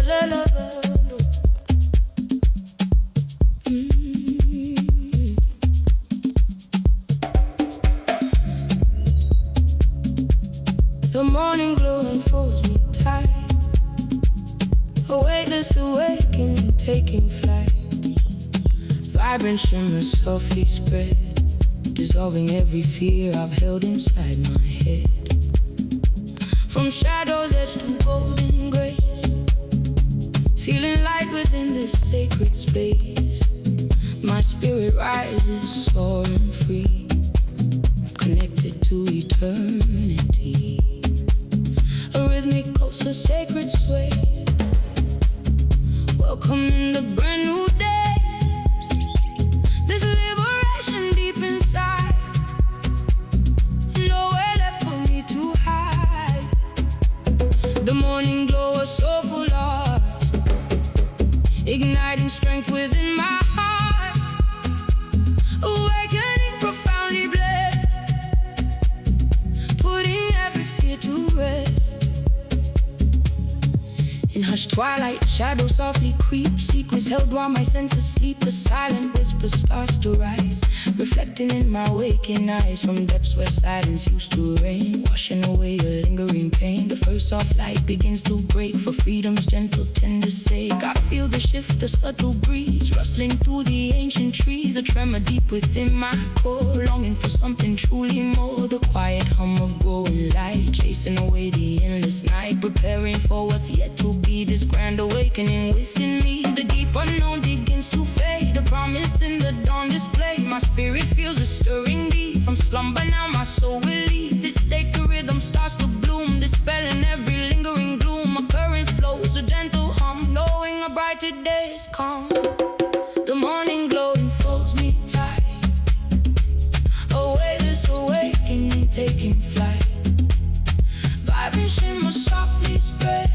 The morning glow enfolds me tight, a weightless awakening taking flight. Vibrant shimmers softly spread, dissolving every fear I've held inside my head. From shadows edged to golden grace, feeling light within this sacred space. My spirit rises, soaring free, connected to eternity. A rhythmic pulse, a sacred sway, welcoming the brand new day. This liberation deep inside, nowhere left for me to hide. The morning glow, a soulful art, igniting strength within my heart. Awakening profoundly blessed, putting every fear to rest. In hushed twilight, shadows softly creep, secrets held while my senses sleep. A silent whisper starts to rise, reflecting in my waking eyes from depths where silence used to reign, washing away a lingering pain. The first soft light begins to break for freedom's gentle, tender sake. I feel the shift, a subtle breeze rustling through the ancient trees, a tremor deep within my core, longing for something truly more. The quiet hum of growing light, chasing away the endless night, preparing for what's yet to be. This grand awakening within me, the deep unknown begins to fade, the promise in the dawn display. My spirit feels a stirring deep, from slumber now my soul will lead. This sacred rhythm starts to bloom, dispelling every lingering gloom. A current flows, a gentle hum, knowing a brighter day is come. The morning glow enfolds me tight, a weightless awakening taking flight. Vibrant shimmer softly spread,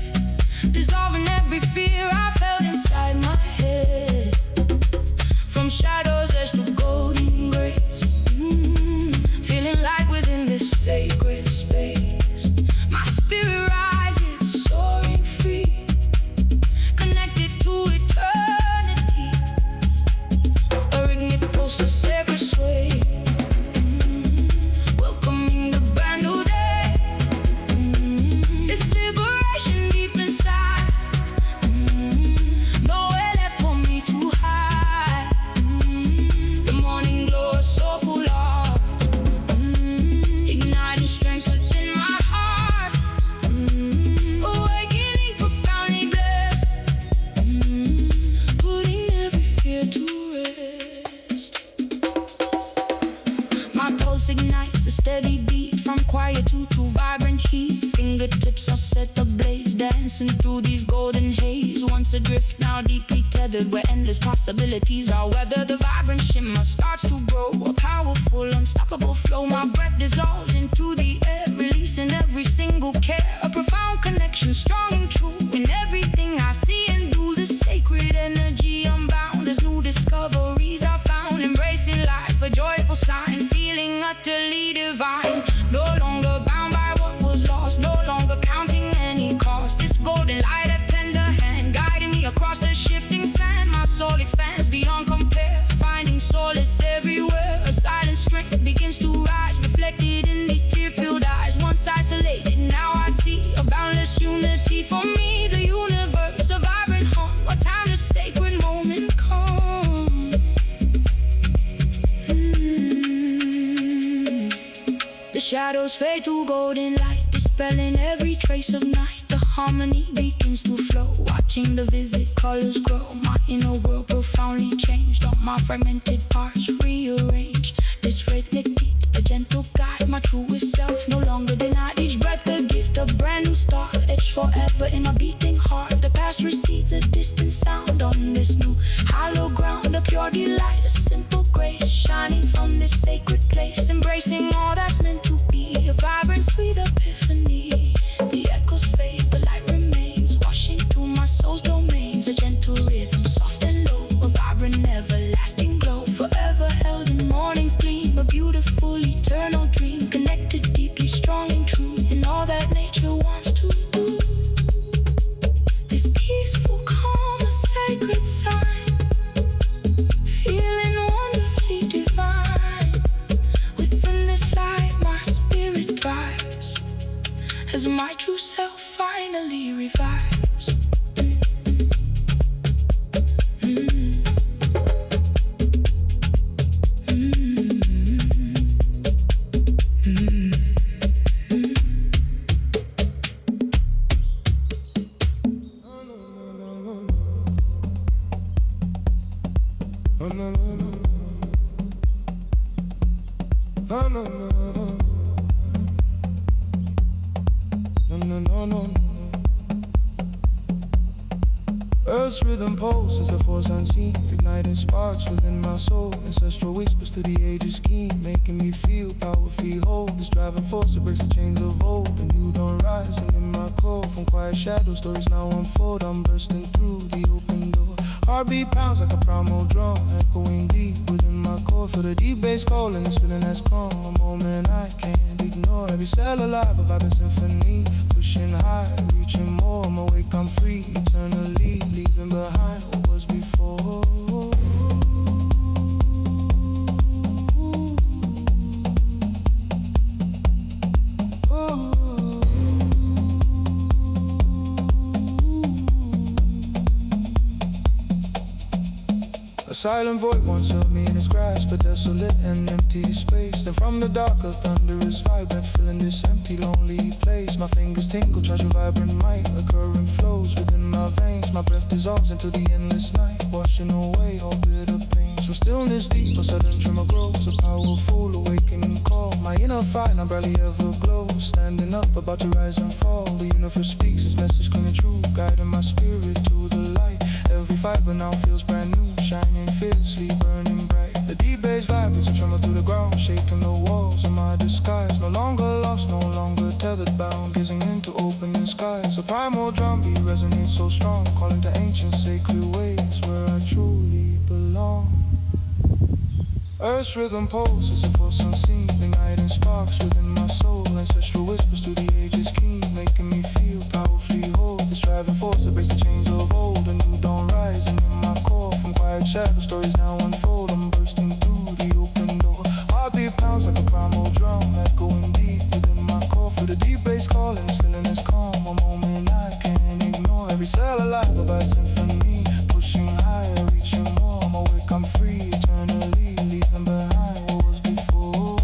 dissolving every fear I felt inside my head. From shadows edged to golden grace, feeling light within this sacred space. My spirit rises, soaring free, connected to eternity. A rhythmic pulse, a sacred sway, welcoming the brand new day. This liberation deep inside, nowhere left for me to hide. The morning glow, a soulful art, igniting strength within my heart. Awakening profoundly blessed, putting every fear to rest. My pulse ignites a steady beat, from quiet to vibrant heat. Fingertips are set ablaze, dancing through these golden haze. Once adrift, now deeply tethered, where endless possibilities are weathered. The vibrant shimmer starts to grow, a powerful, unstoppable flow. My breath dissolves into the air, releasing every single care. A profound connection, strong and true, in everything I see and do. The sacred energy unbound, as new discoveries are found. Embracing life, a joyful sign, feeling utterly divine. No longer bound by what was lost, no longer counting any cost. This golden light, a tender hand, guiding me across the shifting sand. My soul expands beyond compare, finding solace everywhere. A silent strength begins to rise, reflected in these tear-filled eyes. Once isolated, now I see a boundless unity. For me, the universe, a vibrant hum. What time the sacred moment come. The shadows fade to golden light, dispelling every trace of night. The harmony begins to flow, watching the vivid colors grow. My inner world profoundly changed, all my fragmented parts rearranged. This rhythmic beat, a gentle guide, my truest self no longer denied. Each breath a gift, a brand new start, etched forever in my beating heart. The past recedes, a distant sound on this new hollow ground. A pure delight, a simple grace, shining from this sacred place. Embracing all that's meant to be, a vibrant, sweet epiphany. The echoes fade, the light remains, washing through my soul's domains. A gentle rhythm, soft and low, a vibrant, everlasting glow. Forever held in morning's gleam, a beautiful, eternal dream. Connected deeply, strong and true, in all that nature wants to do. This peaceful as my true self finally revives. Earth's rhythm pulses a force unseen, igniting sparks within my soul. Ancestral whispers to the ages keen, making me feel powerfully whole. This driving force that breaks the chains of old, and you don't rise. And in my core, from quiet shadows, stories now unfold. I'm bursting through the open door. Heartbeat pounds like a primal drum, echoing deep within my core. Feel the deep bass calling, this feeling that's calm. A moment I can't ignore. Every cell alive, a vibrant symphony. Pushing high, reaching more. I'm awake, I'm free, eternally. Leaving behind what was before. A silent void once held me in its grasp, a desolate and empty space. Then from the dark a thunderous vibrant, filling this empty, lonely place. My fingers tingle, charge with vibrant might. A current flows within my veins. My breath dissolves into the endless night, washing away all bitter pains. From stillness deep, a sudden tremor grows, a powerful awakening call. My inner fire now barely ever glows, standing up, about to rise and fall. The universe speaks its message coming true, guiding my spirit to the light. Every fiber now feels brand new, shining fiercely, burning bright. The deep bass vibrates a tremor through the ground, shaking the walls of my disguise. No longer lost, no longer tethered, bound, gazing into opening skies. A primal drum beat resonates so strong, calling to ancient sacred ways where I truly belong. Earth's rhythm pulses a force unseen, igniting sparks within my soul. Ancestral whispers through the ages keen, making me feel powerfully whole. This driving force that breaks the chains of old, a new dawn rising in my core. From quiet shadow stories now unfold, I'm bursting through the open door. Heartbeat pounds like a primal drum, echoing deep within my core. For the deep bass calling, this feeling is calm. A moment I can't ignore. Every cell alive, a vibrant symphony, pushing higher, reaching more. I'm awake, I'm free, eternally. Leaving behind what was before.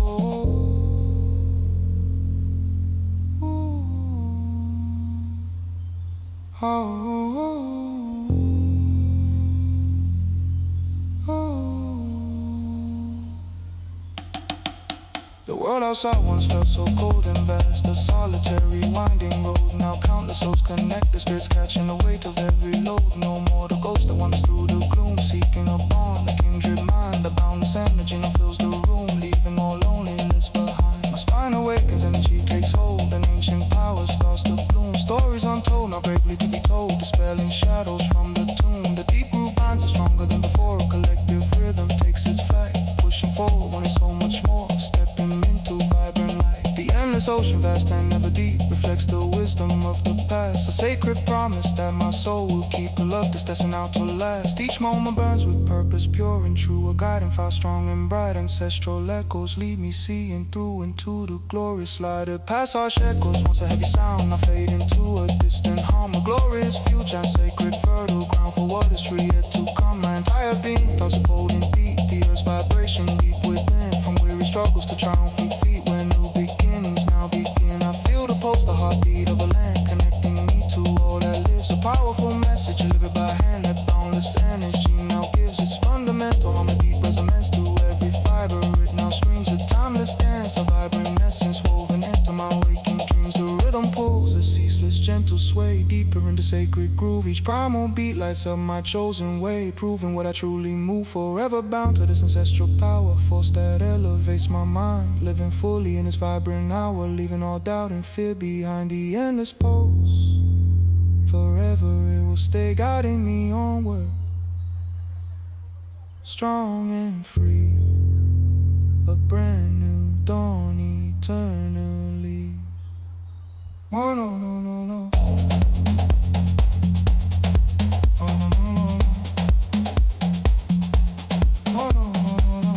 The world outside once felt so cold and vast, a solitary winding road. Now countless souls connect, the spirits catching the weight of every load. No more the ghost that wanders through the gloom, seeking a bond, a kindred mind. The boundless energy now fills the room, leaving all loneliness behind. My spine awakens, energy takes hold, an ancient power starts to bloom. Stories untold, now bravely to be told, dispelling shadows from the tomb. The deep root binds are stronger than before, a collective rhythm takes its flight, pushing forward, wanting so much more, stepping into vibrant light. The endless ocean, vast and never deep, reflects the wisdom of the past. A sacred promise that my soul will keep, a love that's destined out to last. Each moment burns with purpose, pure and true, a guiding fire strong and bright. Ancestral echoes lead me seeing through into the glorious light. It past our shackles, once a heavy sound, now fade into a distant hum. A glorious future and sacred fertile ground for what is true yet to come. My entire being felt so bold and deep, the earth's vibration deep within. From weary struggles to triumphant feet, where new beginnings now begin. I feel the pulse, the heartbeat of a land, connecting me to all that lives. A powerful message delivered by hand, that boundless energy now gives its fundamental harmony, deep resonance to every fiber. It now screams a timeless dance, a vibrant essence woven into my waking dreams. The rhythm pulls a ceaseless gentle sway, deeper into sacred groove. Each primal beat lights up my chosen way, proving what I truly move. Forever bound to this ancestral power, force that elevates my mind, living fully in this vibrant hour, leaving all doubt and fear behind. The endless pulse, forever it will stay, guiding me onward, strong and free. A brand new dawn eternally. Oh no no no no. Oh no no no no. Oh no no no no.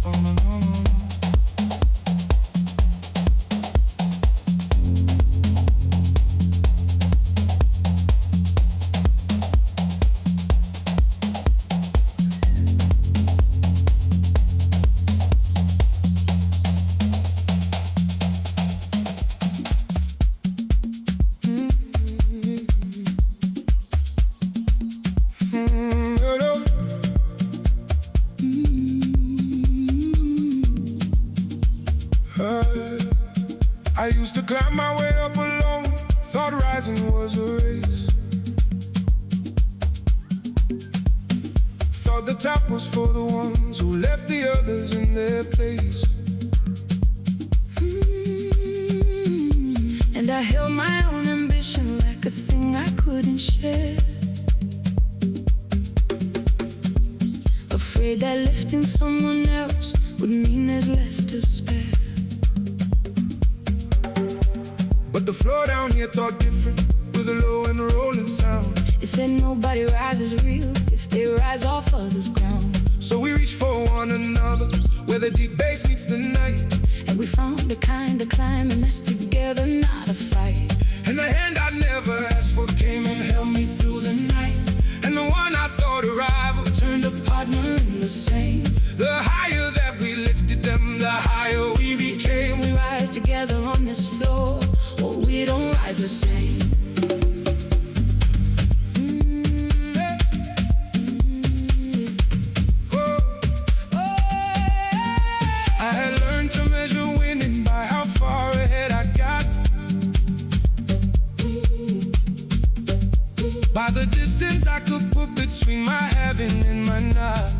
Oh no no no no. I used to climb my way up alone, thought rising was a race. Thought the top was for the ones who left the others in their place. And I held my own ambition like a thing I couldn't share. Afraid that lifting someone else would mean there's less to spare. But the floor down here taught different, with a low and rolling sound. It said nobody rises real if they rise off others' ground. So we reach for one another, where the deep bass meets the night. And we found a kind of climbing that's together, not a fight. And the hand I never asked for came and held me through the night. And the one I thought a rival Turned a partner in the same. The higher that we lifted them, the higher we became. We rise together on this floor, or we don't rise the same. I had learned to measure winning by how far ahead I got, by the distance I could put between my having and my not.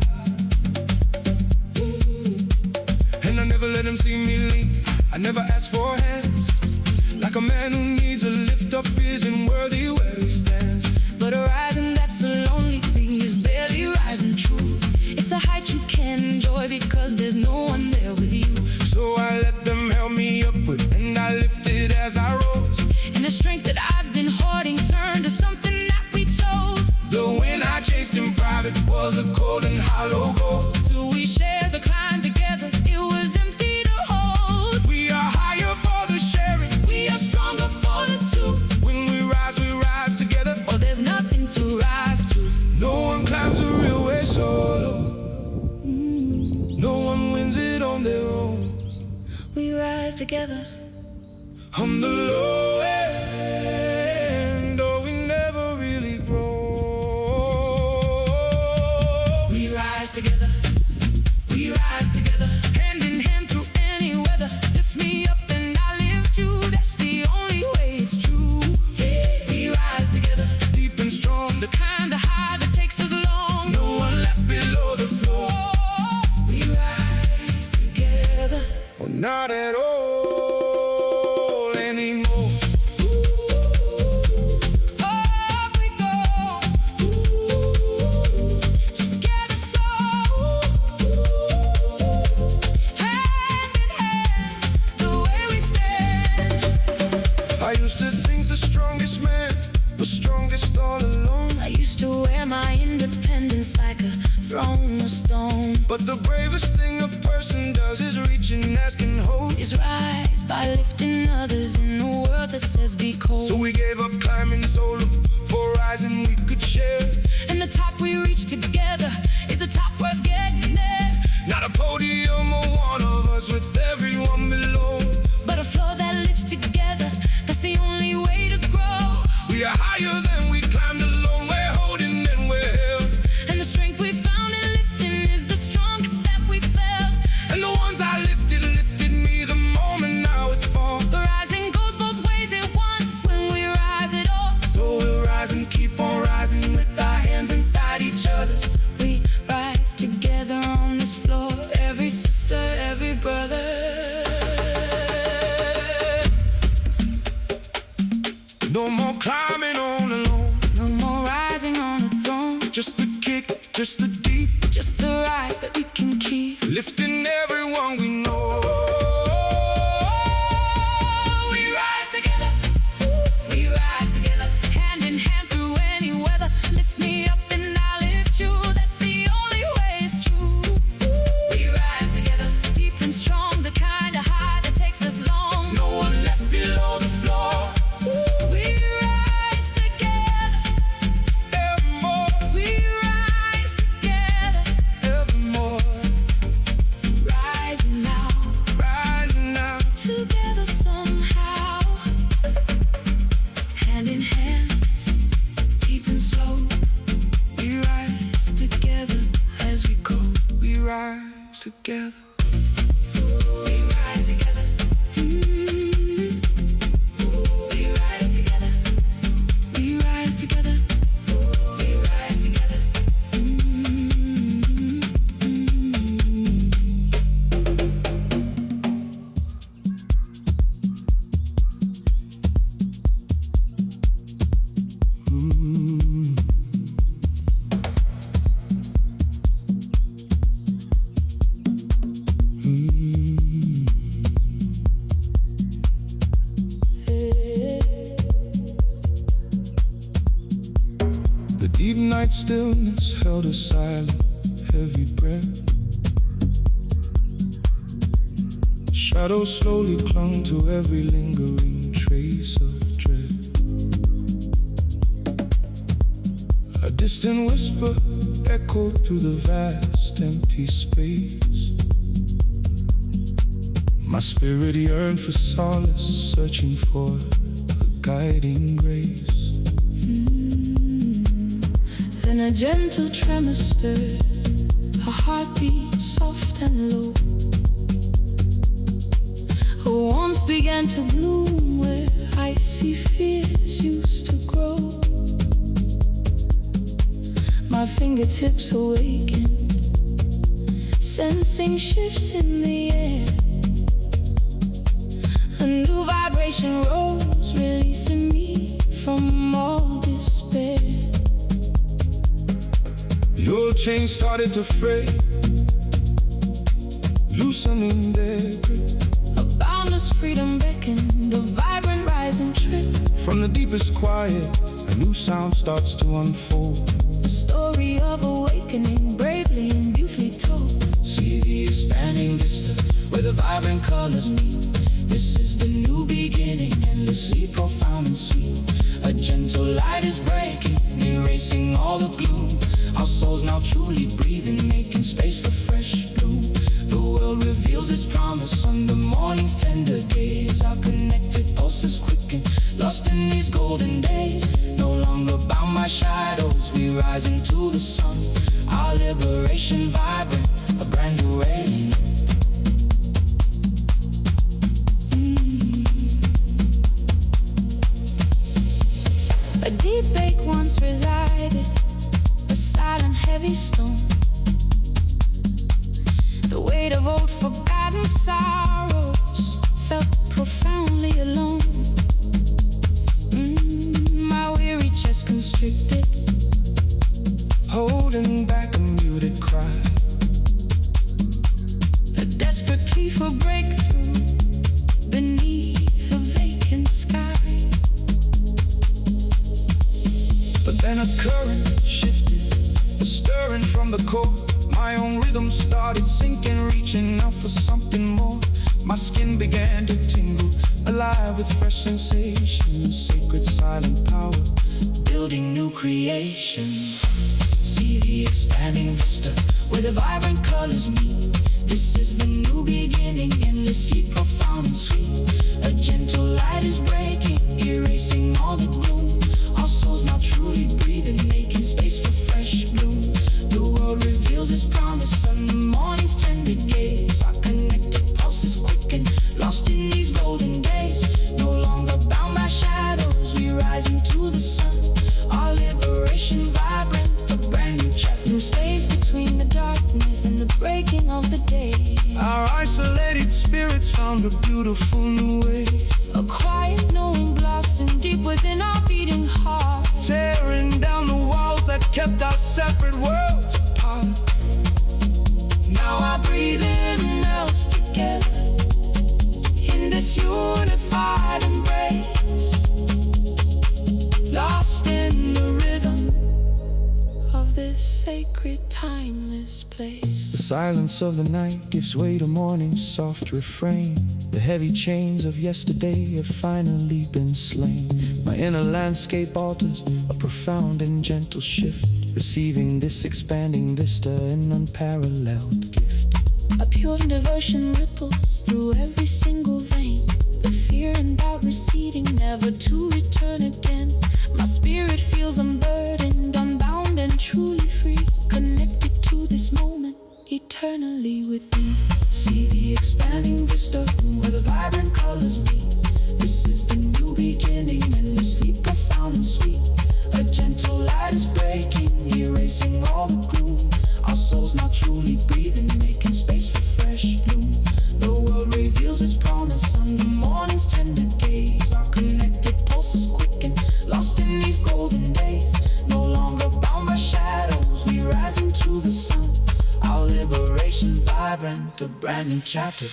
And I never let him see me lean, I never asked for hands. Like a man who needs a lift up isn't worthy where he stands. But a rising that's a lonely thing is barely rising true. It's a height you can enjoy because there's no one there with you. So I let them help me upward, and I lifted as I rose. And the strength that I've been hoarding turned to something that we chose. The wind I chased in private was a cold and hollow goal. Till we shared the climb together, it was empty to hold. We are higher for the sharing, We are stronger for the two. when we rise together. Or there's nothing to rise to. No one climbs the real way solo, no one wins it on their own. We rise together. On the low end, oh, we never really grow. We rise together. We rise together. Hand in hand through any weather. Lift me up and I lift you. That's the only way it's true. We rise together. Deep and strong, The kind of high that takes us along. no one left below the floor. We rise together. Oh, not at all anymore. Up we go. Together slow. Hand in hand, the way we stand. I used to think the strongest man was strongest all alone. I used to wear my independence like a throne of stone. But the bravest thing a person does is reach and ask and hold. Is rise by lifting others in a world that says be cold. So we gave up climbing solo for rising we could share. And the top we reach together is a top worth getting there. Not a podium or one of us with everyone below. But a floor that lifts together, that's the only way to grow. We are higher than we climbed alone. We're holding and we're held. And the strength we found in lifting is the strongest that we felt. And the ones I lifted me the moment now it falls. The rising goes both ways at once when we rise it all. So we'll rise and keep on rising with our hands inside each other's. We rise together on this floor, every sister, every brother. No more climbing on alone. No more rising on the throne. Just the kick, just the deep, Just the rise that we can keep. lifting everyone we know. We rise together. We rise together. Hand in hand through any weather. Lift me up and I lift you. That's the only way it's true. We rise together. Deep and strong, the kind of high that takes us long. No one left below the floor. We rise together. Evermore, We rise together. evermore. Rising now. Rising now. Together somehow. Hand in hand. Deep and slow. We rise together as we go. We rise together. We rise together. stillness held a silent, heavy breath. Shadows slowly clung to every lingering trace of dread. A distant whisper echoed through the vast empty space. My spirit yearned for solace, searching for a guiding grace. Then a gentle tremor stirred, a heartbeat soft and low. A warmth began to bloom where icy fears used to grow. My fingertips awakened, sensing shifts in the air. A new vibration rose, releasing me from all despair. The old chains started to fray, loosening their grip. A boundless freedom beckoned, a vibrant rising trip. From the deepest quiet, a new sound starts to unfold. A story of awakening, bravely and beautifully told. See the expanding vista where the vibrant colors meet. This is the new beginning, endlessly profound and sweet. A gentle light is breaking, erasing all the gloom. Our souls now truly breathing, making space for fresh bloom. The world reveals its promise on the morning's tender gaze. Our connected pulses quicken, lost in these golden days. No longer bound by shadows, we rise into the sun. Our liberation vibrant, a brand new way. A deep ache once resided, a silent heavy stone. The weight of old forgotten sorrows felt profoundly alone. My weary chest constricted, holding back a muted cry. a desperate plea for breakthrough beneath a vacant sky. But then a current shifted, a stirring from the core. My own rhythm started sinking, reaching out for something more. My skin began to tingle, alive with fresh sensations. Sacred silent power, Building new creation. See the expanding vista where the vibrant colors meet. This is the new beginning, endlessly profound and sweet. A gentle light is breaking, erasing all the gloom. Our souls now truly breathing, making space for fresh bloom. The world reveals its promise on the morning's tender gaze. Our connected pulses quicken, lost in these golden days. No longer bound by shadows, we rise into the sun. Our liberation vibrant, a brand new chapter. In space between the darkness and the breaking of the day, our isolated spirits found a beautiful new way. a quiet knowing blossomed deep within our beating heart. Tearing down the walls that kept our separate worlds apart. Now our breathing melts together in this unified embrace, lost in the rhythm of this sacred timeless place. The silence of the night gives way to morning's soft refrain. The heavy chains of yesterday have finally been slain. My inner landscape alters, a profound and gentle shift, receiving this expanding vista, an unparalleled gift. A pure devotion ripples through every single vein, the fear and doubt receding, never to return again. My spirit feels unburdened, unbound and truly free, connected to this moment, eternally within. See the expanding vista where the vibrant colors meet. This is the new beginning, endlessly profound and sweet. A gentle light is breaking, erasing all the gloom. Our souls now truly breathing, making space for fresh bloom. The world reveals its promise on the morning's tender gaze. Our connected pulses quicken, lost in these golden days. No longer bound by shadows, we rise into the sun. Our liberation vibrant, a brand new chapter.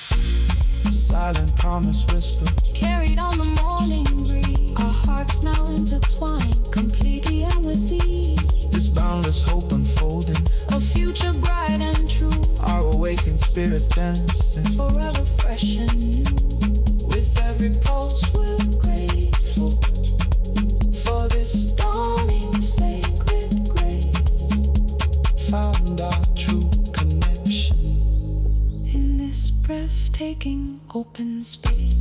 Silent promise whisper, Carried on the morning breeze, our hearts now intertwined, completely and with ease. this boundless hope unfolding. A future bright and true, Our awakened spirits dancing. forever fresh and new. With every pulse we're grateful for this dawning sacred grace. Found our true connection. In this breathtaking open space.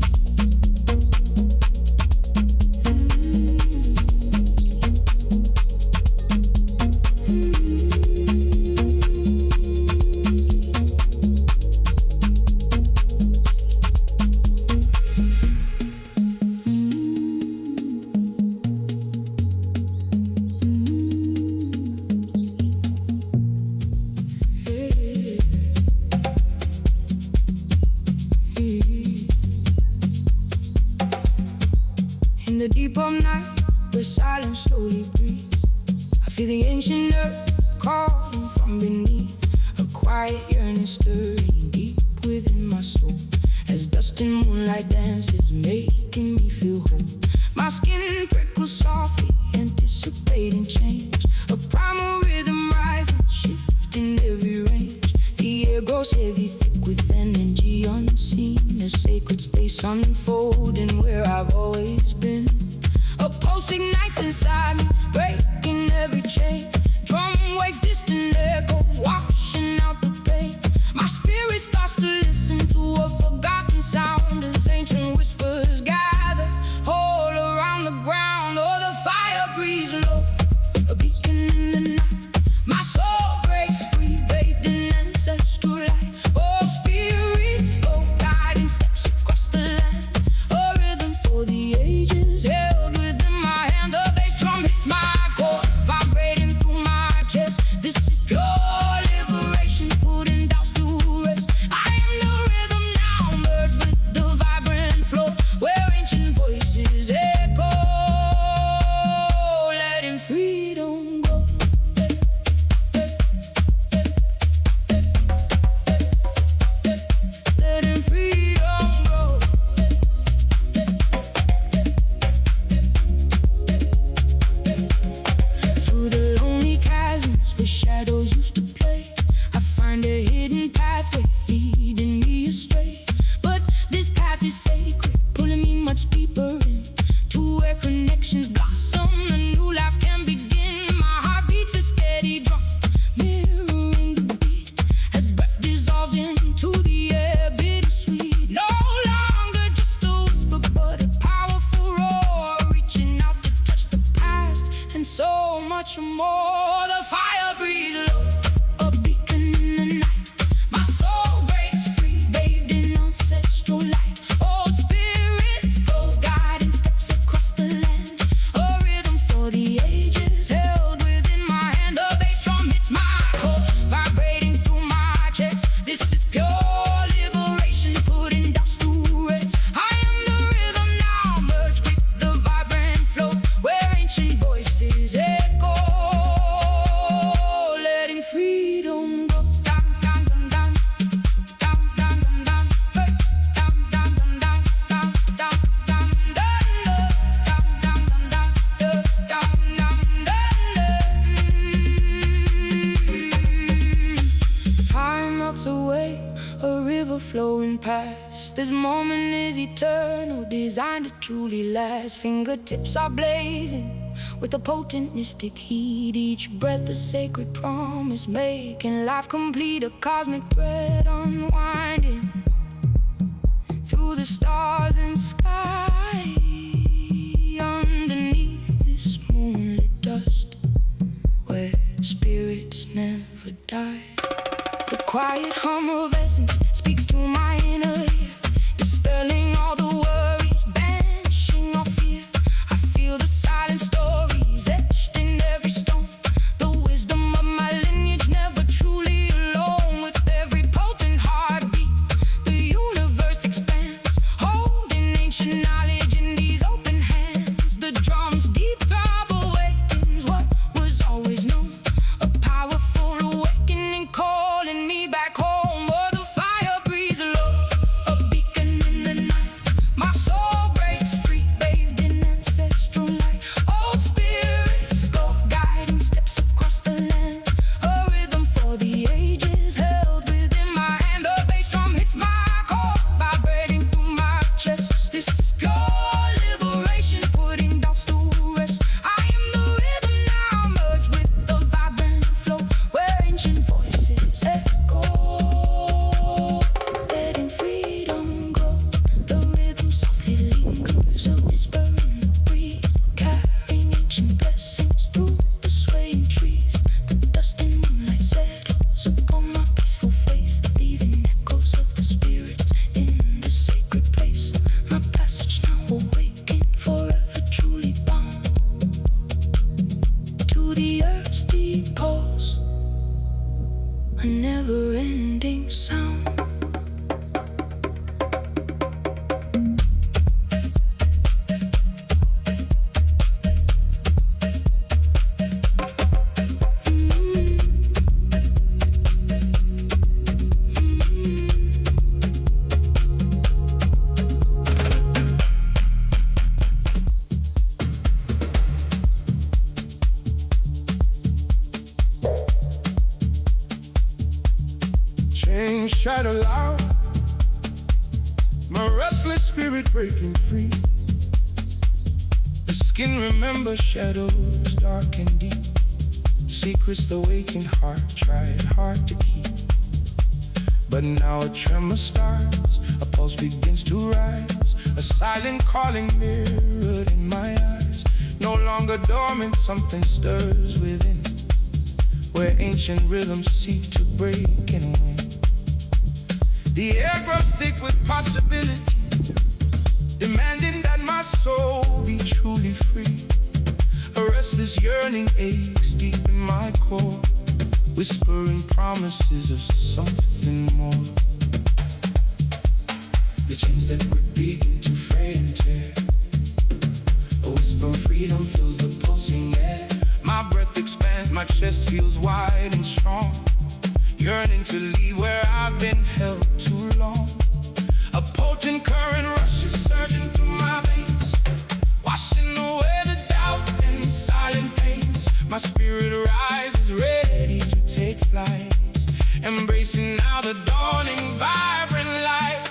In the deep of night, where silence slowly breathes, I feel the ancient earth calling from beneath. A quiet yearning stirring deep within my soul, as dust and moonlight dances, making me feel whole. My skin prickles softly, anticipating change. A primal rhythm rising, shifting every range. The air grows heavy, thick with energy unseen. A sacred space unfolding where I've always been. A pulse ignites inside me, breaking every chain. Drum wakes distant echoes, washing out the pain. My spirit starts to listen to a forgotten sound as ancient whispers gather all around the ground. Oh, the fire breathes low, a beacon in the night. My soul breaks free, bathed in ancestral light. Oh, spirits go guiding steps across the land. A rhythm for the ages, held within my hand. The bass drum hits my core, vibrating through my chest. This is pure liberation, putting doubts to rest. I am the rhythm now, merged with the vibrant flow, where ancient voices echo, letting freedom go. Letting freedom go. Through the lonely chasms where shadows used to play, I find a hidden pathway leading me astray. But this path is sacred, pulling me much deeper in, to where connections blossom, a new life can begin. My heart beats a steady drum, mirroring the beat, as breath dissolves into the air, bittersweet. No longer just a whisper, but a powerful roar, reaching out to touch the past and so much more. The fire breathes low, a beacon in the night. My soul breaks free, bathed in ancestral light. Old spirits go guiding steps across the land. A rhythm for the ages, held within my hand. The bass drum hits my core, vibrating through my chest. This is pure liberation, putting doubts to rest. I am the rhythm now, merged with the vibrant flow, where ancient voices echo, letting freedom go. Down, down, down, down. Down, down, down, down. Hey. Down, down, down, down. Down, down, down, down, down. Down, down, down, down. Down, down, down. Time melts away, a river flowing past. This moment is eternal, designed to truly last. Fingertips are blazing with a potent mystic heat. Each breath a sacred promise, making life complete. A cosmic thread unwinding through the stars and sky. Underneath this moonlit dust, where spirits never die. The quiet hum of essence speaks to my inner ear, dispelling all the worries, banishing all fear. I feel the silent stories etched in every stone, the wisdom of my lineage, never truly alone. With every potent heartbeat, my restless spirit breaking free. The skin remembers shadows dark and deep, secrets the waking heart tried hard to keep. But now a tremor starts, a pulse begins to rise, a silent calling mirrored in my eyes. No longer dormant, something stirs within, where ancient rhythms seek to break and win. The air grows thick with possibility, demanding that my soul be truly free. A restless yearning aches deep in my core, whispering promises of something more. The chains that grip begin to fray and tear, a whisper of freedom fills the pulsing air. My breath expands, my chest feels wide and strong, yearning to leave where I've been held too long. A potent current rushes surging through my veins, washing away the doubt and silent pains. My spirit rises, ready to take flight, embracing now the dawning vibrant light.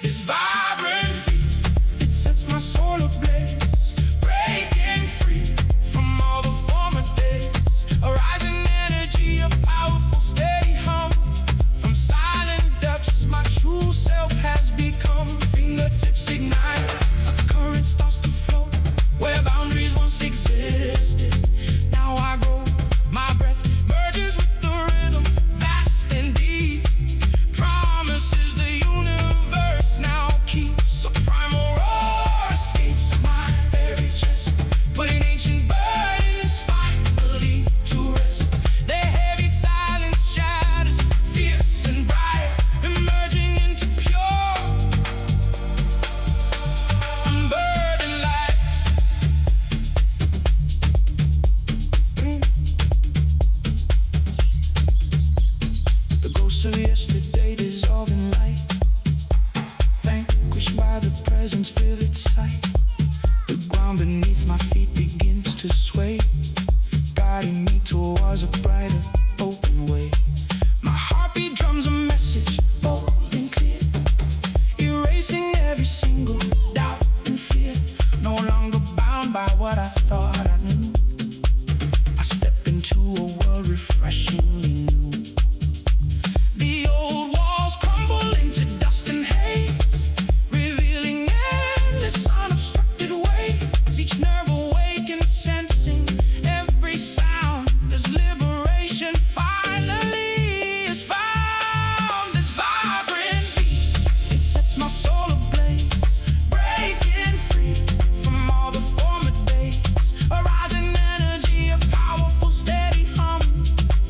This vibrant beat, it sets my soul ablaze, breaking free from all the former days. A rising energy, a powerful steady hum, from silent depths my true self has become. Fingertips ignite, a current starts to flow, where boundaries once existed. Now I grow, my breath merges with the rhythm, vast and deep. Promises the universe now keeps. A primal roar escapes my very chest, putting ancient burdens finally to rest. Their heavy silence shatters, fierce and bright, emerging into pure, unburdened light. The ghosts of yesterday dissolve in light, vanquished by the present's vivid sight. The ground beneath my feet begins to sway, guiding me towards a brighter, open way. My heartbeat drums a message, bold and clear, erasing every single doubt and fear. No longer bound by what I thought I knew, I step into a world refreshingly new. The old walls crumble into dust and haze, revealing endless unobstructed ways. Each nerve awakens, sensing every sound. This liberation finally is found. This vibrant beat, it sets my soul ablaze, breaking free from all the former days. A rising energy, a powerful steady hum,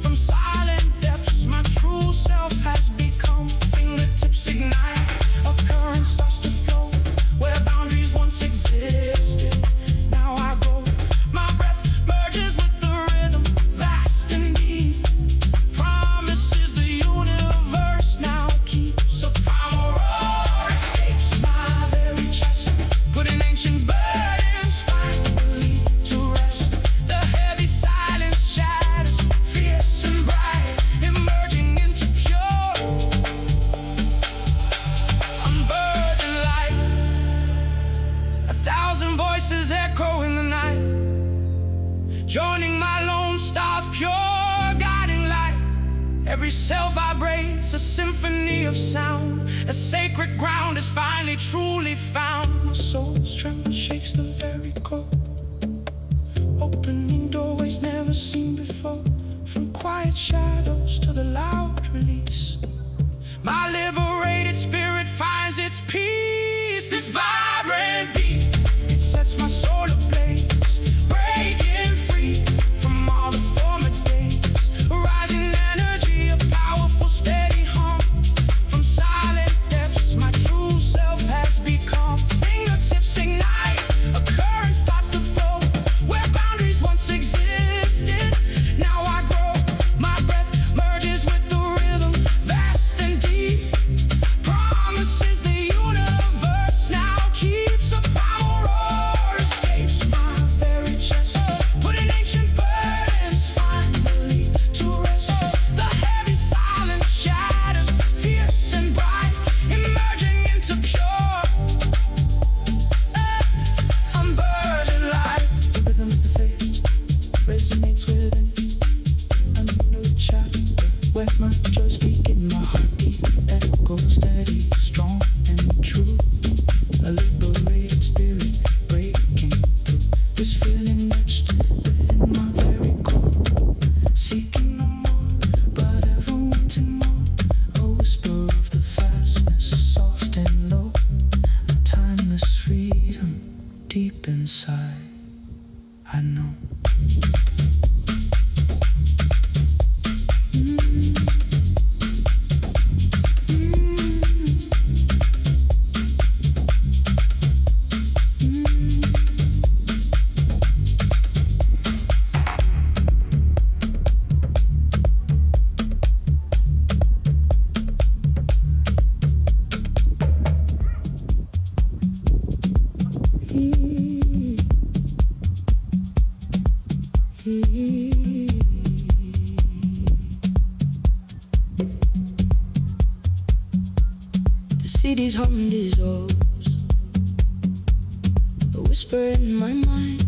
from silent depths my true self has become. Fingertips ignite, a current starts to flow, where boundaries once existed. Now I grow, my breath merges with the rhythm, vast and deep. Promises the universe now keeps. A primal roar escapes my very chest, putting ancient burdens finally to rest. The heavy silence shatters, fierce and bright, emerging into pure, unburdened light. A thousand voices echo in the night, joining my lone star's pure guiding light. Every cell vibrates, a symphony of sound. A sacred ground is finally truly found. My soul's tremor shakes the very core, opening doorways never seen before. From quiet shadows to the loud release, my liberated spirit finds its peace. This vibrant beat, it sets my soul ablaze, breaking free from all the former days. A rising energy, a powerful steady hum, from silent depths my true self has become. Fingertips ignite, city's hum dissolves. A whisper in my mind.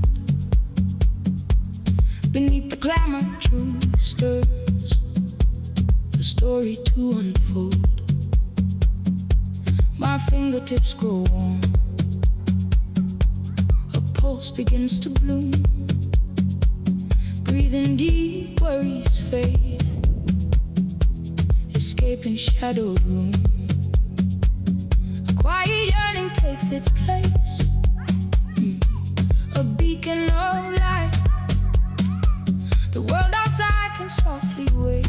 Beneath the glamour, truth stirs. A story to unfold. My fingertips grow warm. A pulse begins to bloom. Breathing deep, worries fade. Escaping shadowed room. A quiet yearning takes its place. A beacon of light. The world outside can softly wait,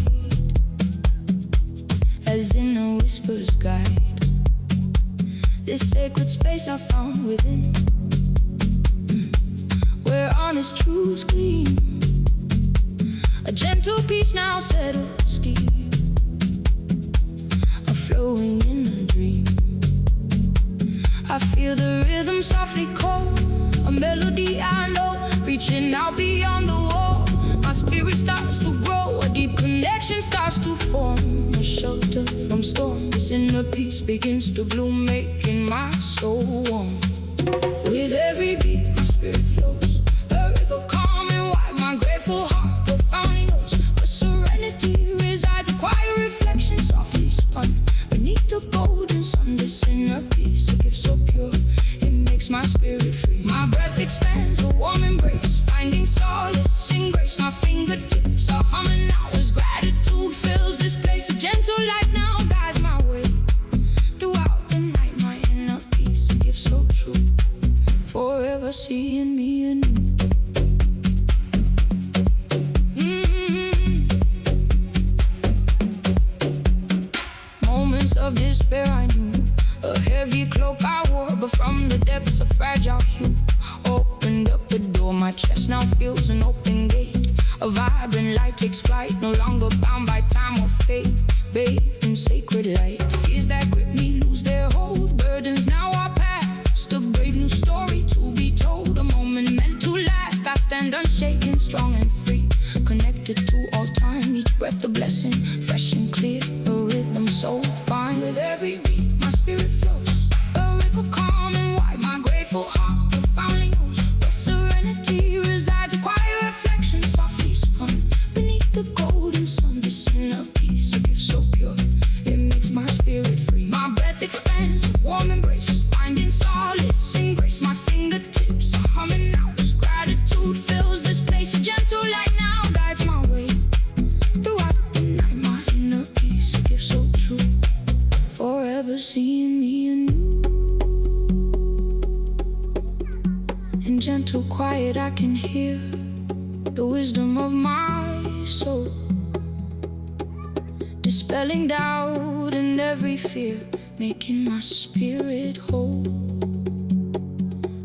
as in a whisper's guide. This sacred space I found within, where honest truths gleam. A gentle peace now settles deep, a flowing in a dream. I feel the rhythm softly call, a melody I know, reaching out beyond the wall. My spirit starts to grow, a deep connection starts to form. A shelter from storms, inner peace begins to bloom, making my soul warm. With every beat, my spirit flows, a river calm and wide. My grateful heart profoundly knows where serenity resides. A quiet reflection softly spun beneath the golden sun. This inner peace, a gift so pure, it makes my spirit free. My breath expands, a warm embrace, finding solace in grace. My fingertips are humming now as gratitude fills this place. A gentle light now guides my way. Throughout the night, my inner peace, a gift so true, forever seeing me anew. Moments of despair I knew, a heavy cloak I wore, but from the depths of fragile hue opened up the door. My chest now feels an open gate. A vibrant light takes flight, no longer bound by time or fate. Bathed in sacred light, fears that grip me lose their hold. Burdens now are past, a brave new story to be told. A moment meant to last, I stand unshaken, strong and free, connected to all time. Each breath a blessing, fresh and clear, a rhythm so fine. With every beat, my spirit flows, a river calm and wide. My grateful heart profoundly knows where serenity resides. A quiet reflection softly spun beneath the golden sun. This inner peace, a gift so pure, it makes my spirit free. My breath expands, a warm embrace, finding solace in grace. My fingertips are humming now as gratitude fills this place. A gentle light now guides my way. Throughout the night, my inner peace, a gift so true, forever seeing me anew. In gentle quiet I can hear the wisdom of my soul, dispelling doubt and every fear, making my spirit whole.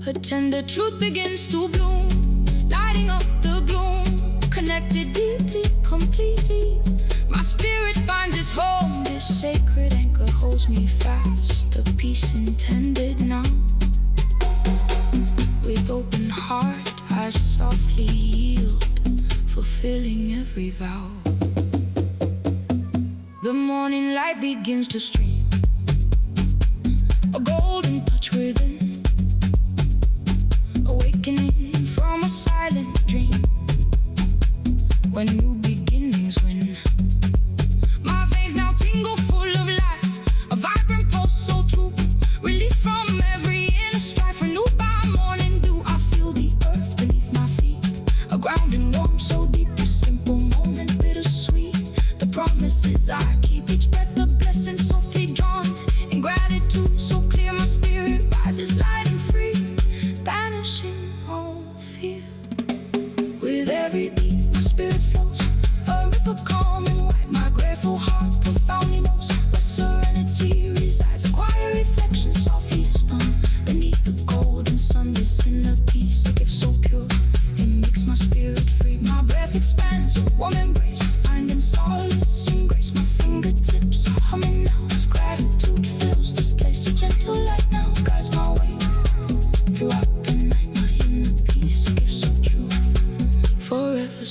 A tender truth begins to bloom, lighting up the gloom, connected deeply, completely. My spirit finds its home, this sacred anchor holds me fast. The peace intended now. With open heart I softly yield, fulfilling every vow. The morning light begins to stream, a golden touch within, awakening from a silent dream. When new beginnings win, my veins now tingle full of life, a vibrant pulse so true, released from every inner strife. Renewed by morning dew, I feel the earth beneath my feet, a grounding warmth so deep, a simple moment bittersweet. The promises I keep, each breath a blessing softly drawn, in gratitude so clear. My spirit rises light and free, banishing all fear. With every beat, my spirit flows, a river calm and wide. My grateful heart profoundly knows where serenity resides. A quiet reflection softly spun beneath the golden sun. This inner peace, a gift so pure, it makes my spirit free. My breath expands, a warm embrace, finding solace in grace. My fingertips are humming now as gratitude fills this place. A gentle light now guides my way. Throughout the night, my inner peace, a gift so true, forever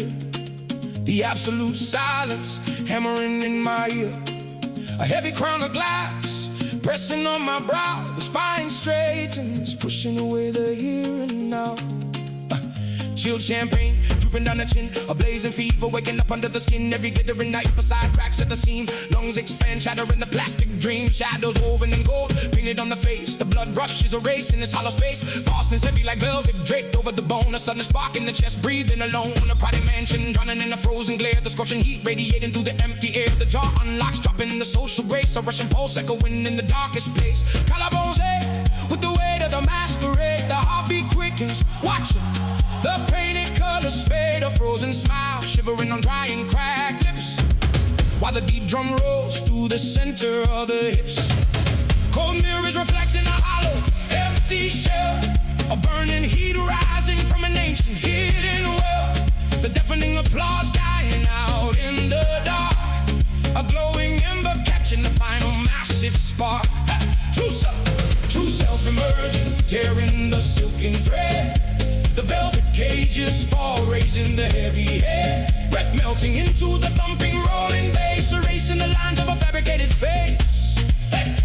hear the absolute silence hammering in my ear. A heavy crown of glass pressing on my brow. The spine straightens, pushing away the here and now. Chilled champagne drooping down the chin, a blazing fever waking up under the skin. Every glittering night beside cracks at the seam. Lungs expand, shattering the plastic dream. Shadows woven in gold, painted on the face. The blood rushes a race in this hollow space. Falseness heavy like velvet draped over the bone. A sudden spark in the chest, breathing alone. A private mansion drowning in a frozen glare. The scorching heat radiating through the empty air. The jaw unlocks, dropping the social grace. A rushing pulse echoing in the darkest place. Collarbones ache with the weight of the masquerade. The heartbeat quickens, watching the painted colors fade, a frozen smile shivering on dry and cracked lips, while the deep drum rolls through the center of the hips. Cold mirrors reflecting a hollow, empty shell. A burning heat rising from an ancient hidden well. The deafening applause dying out in the dark. A glowing ember catching the final massive spark. True self emerging, tearing the silken thread. The velvet cages fall, raising the heavy head. Breath melting into the thumping, rolling bass, erasing the lines of a fabricated face. Hey.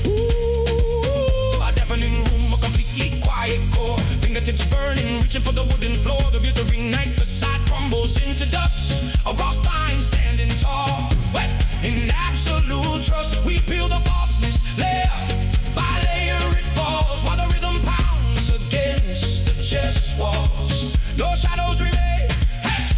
Ooh, a deafening room, a completely quiet core. Fingertips burning, reaching for the wooden floor. The glittering night facade crumbles into dust. A raw spine standing tall. Wet in absolute trust, we peel the falseness layer by layer. It falls while the rhythm pounds against the chest walls. No shadows remain,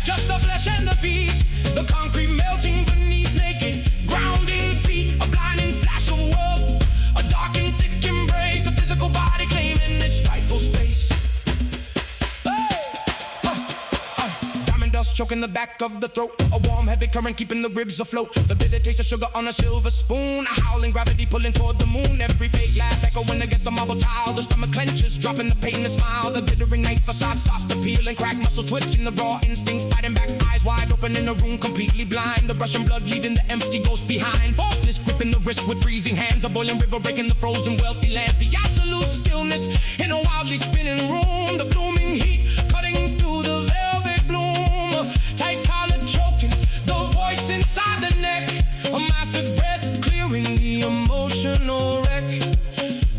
just the flesh and the beat. The concrete melting beneath naked grounding feet. A blinding flash of woe, a dark and thick embrace. The physical body claiming its rightful space. Diamond dust choking the back of the throat. A warm heavy current keeping the ribs afloat. The bitter taste of sugar on a silver spoon. A howling gravity pulling toward the moon. Every fake laugh echoing against the marble tile. The stomach clenches, dropping the pain and smile. The glittering night facade starts to peel and crack. Muscles twitching, the raw instinct fighting back. Eyes wide open in a room completely blind. The rushing blood leaving the empty ghost behind. Falseness gripping the wrist with freezing hands. A boiling river breaking the frozen wealthy lands. The absolute stillness in a wildly spinning room. The blooming heat cutting through the velvet bloom. Tight collar choking the voice inside the neck. A massive breath clearing the emotional wreck.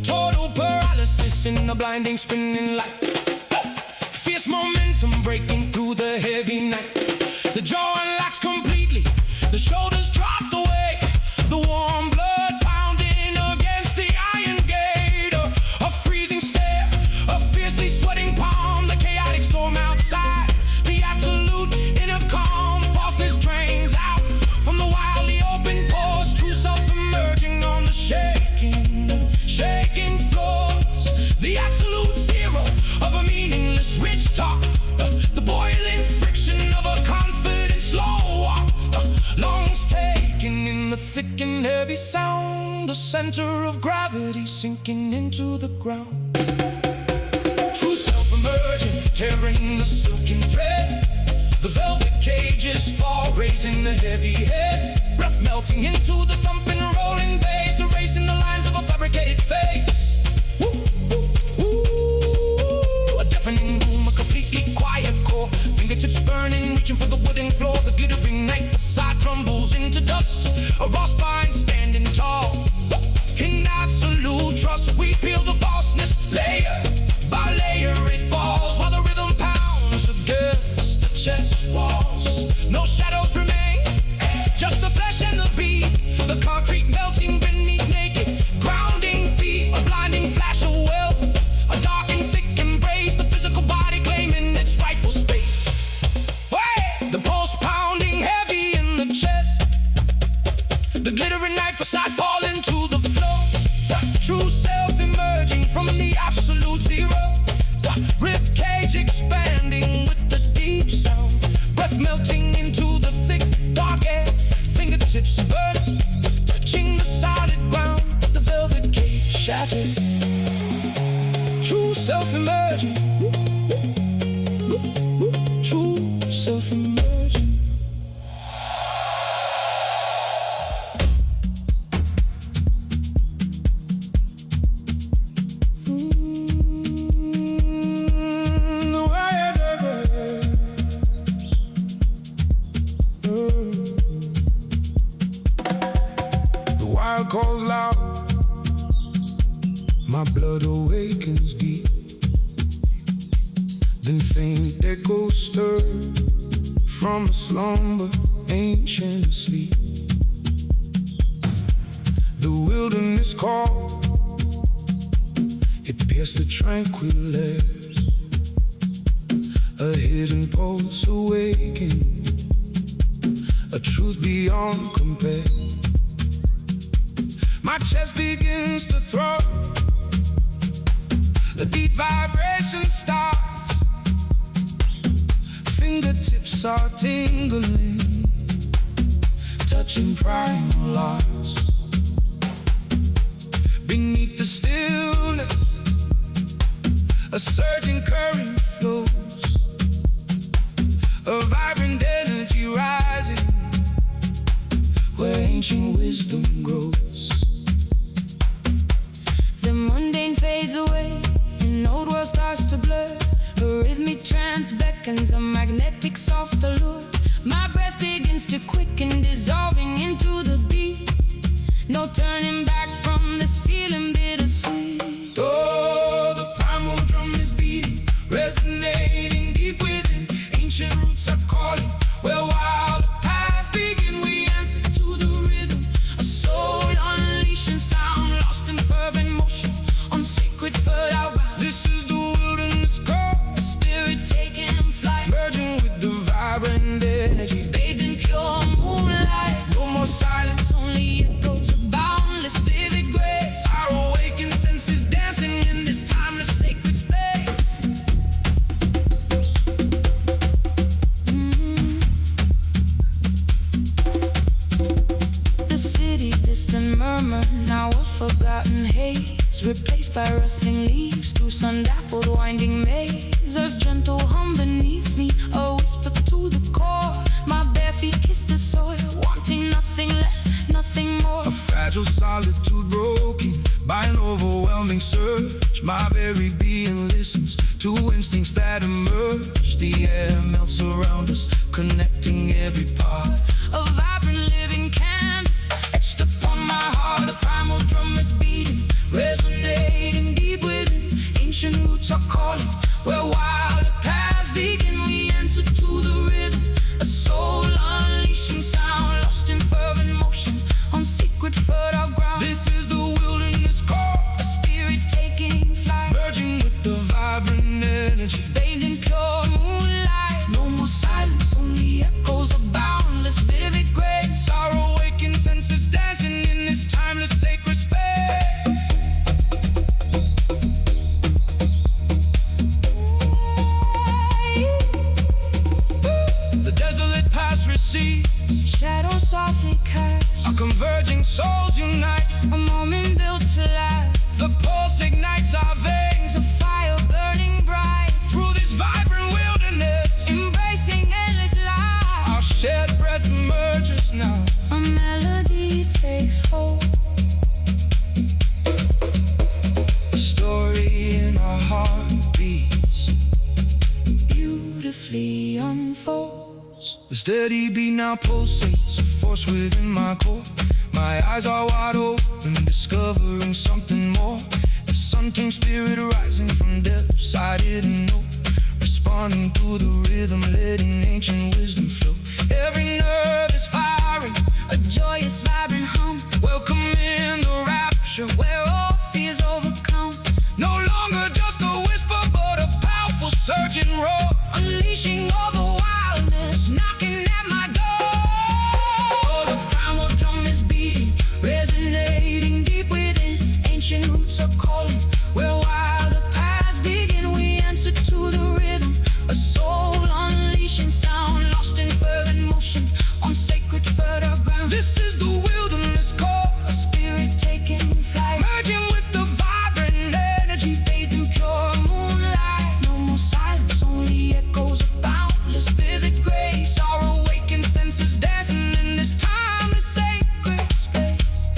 Total paralysis in the blinding spinning light. Fierce momentum breaking through the heavy night. The jaw unlocks completely, the shoulders dropped away. The warm blood pounding against the iron gate. A freezing stare, a fiercely sweating palm. The chaotic storm outside, the absolute inner calm. Falseness drains out from the wildly open pores. True self emerging on the shaking floors. The absolute zero of a meaningless rich talk. The boiling friction of a confident slow walk. Lungs taking in the thick and heavy sound. The center of gravity sinking into the ground. True self emerging, tearing the silken thread. The velvet cages fall, raising the heavy head. Breath melting into the thumping, rolling bass, erasing the lines of a fabricated face. Woo, woo, woo. A deafening room, a completely quiet core. Fingertips burning, reaching for the wooden floor. The glittering night facade crumbles into dust. A raw spine standing tall. In absolute trust, we peel the falseness layer by layer. It falls while the rhythm pounds against the chest walls. No shadows remain, just the flesh and the beat. The concrete melting beneath naked grounding feet. A blinding flash of wealth, a dark and thick embrace. The physical body claiming its rightful space. Hey! The pulse pounding heavy in the chest. The glittering night facade falling to the floor. True self emerging from the absolute zero. Rib cage expanding with the deep sound. Breath melting into the thick dark air. Fingertips burning, touching the solid ground. The velvet cage shattered. True self emerging. True self emerging. wild calls loud. My blood awakens deep. Then faint echoes stir from a slumber ancient asleep. The wilderness call, it pierced the tranquil air. A hidden pulse awakened, a truth beyond compare. My chest begins to throb, the deep vibration starts. Fingertips are tingling, touching primal arts. Beneath the stillness, a surging current flows, a vibrant energy rising, where ancient wisdom grows. The mundane fades away, an old world starts to blur. A rhythmic trance beckons, a magnetic soft allure. My breath begins to quicken, dissolving into the beat. No turning back from this feeling bittersweet. Oh, the primal drum is beating, resonating deep within. Ancient roots are calling, where wild paths begin. We answer to the rhythm, a soul unleashing sound, lost in fervent motion on sacred fertile ground. This is the wilderness call, A spirit taking flight, merging with the vibrant energy. bathed in pure moonlight. No more silence, Only echoes of boundless vivid grace. our awakened senses dancing in this timeless Sacred space. The city's distant murmur, now a forgotten haze, replaced by rustling leaves through sun-dappled winding maze. Earth's gentle hum beneath me, a whisper to the core. My bare feet kiss the soil, wanting nothing less, nothing more. A fragile solitude broken by an overwhelming surge. My very being listens to instincts that emerge. The air melts around us, connecting every part. A vibrant living canvas etched upon my heart. The primal drum is beating, resonating deep within. Ancient roots are calling, where wilder paths begin. We answer to the rhythm, a soul unleashing sound, lost in fervent motion on secret fertile ground. This is the wilderness call, A spirit taking flight, merging with the vibrant energy. bathed in pure moonlight. No more silence, only echoes of boundless vivid grace. Our awakened senses dancing in this timeless sacred space. The desolate past recedes, Shadows softly cast, our converging souls unite. a moment built to last. The pulse ignites our veins A fire burning bright, through this vibrant wilderness. embracing endless light. Our shared breath emerges now. A melody takes hold, The story in our heartbeats beautifully unfolds. The steady beat now pulsates, a force within my core. My eyes are wide open, discovering something more. The sun-toned spirit rising from depths I didn't know, responding to the rhythm, letting ancient wisdom flow. Every nerve is firing, A joyous, vibrant hum, welcoming the rapture. where all fears overcome. No longer just a whisper, but a powerful surging roar. Unleashing all the wildness, knocking at my door. Oh, the primal drum is beating, resonating deep within. Ancient roots are calling, where wilder paths begin. We answer to the rhythm, a soul unleashing sound, lost in fervent motion on sacred fertile ground. This is the wilderness call, A spirit taking flight, merging with the vibrant energy. bathed in pure moonlight. No more silence, only echoes of boundless vivid grace. Our awakened senses dancing in this timeless sacred space.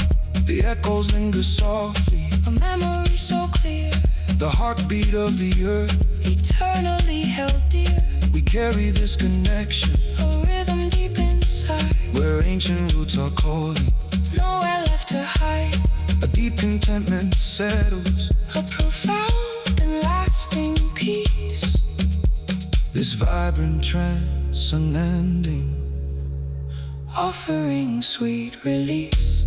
The echoes linger softly, A memory so clear, the heartbeat of the earth. eternally held dear. We carry this connection, A rhythm deep inside, where ancient roots are calling. nowhere left to hide. deep contentment settles, a profound and lasting peace. this vibrant trance unending, offering sweet release.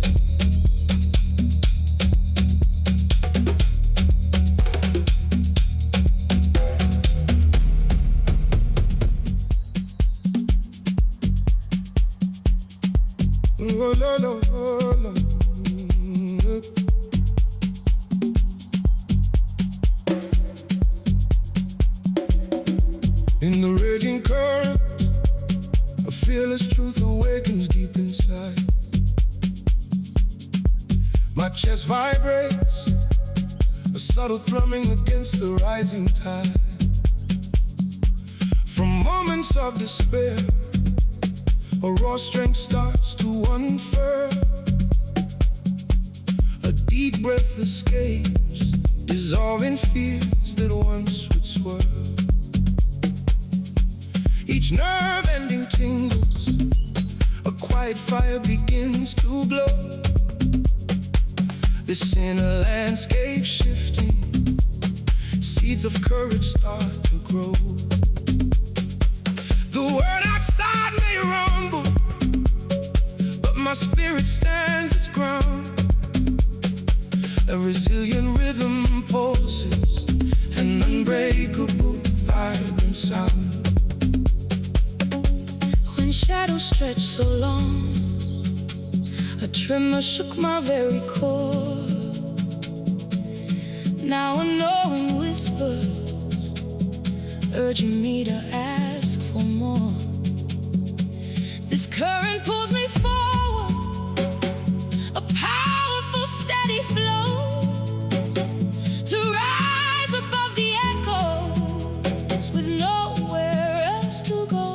In the raging current, a fearless truth awakens deep inside. My chest vibrates, a subtle thrumming against the rising tide. From moments of despair, a raw strength starts to unfurl. A deep breath escapes, dissolving fears that once would swirl. Each nerve ending tingles, a quiet fire begins to glow. This inner landscape shifting, seeds of courage start to grow. The world outside may rumble, but my spirit stands its ground. A resilient rhythm pulses, an unbreakable, vibrant sound. When shadows stretched so long, a tremor shook my very core. Now a knowing whispers, urging me to ask for more. This current pulls me forward, a powerful, steady flow, to rise above the echoes with nowhere else to go.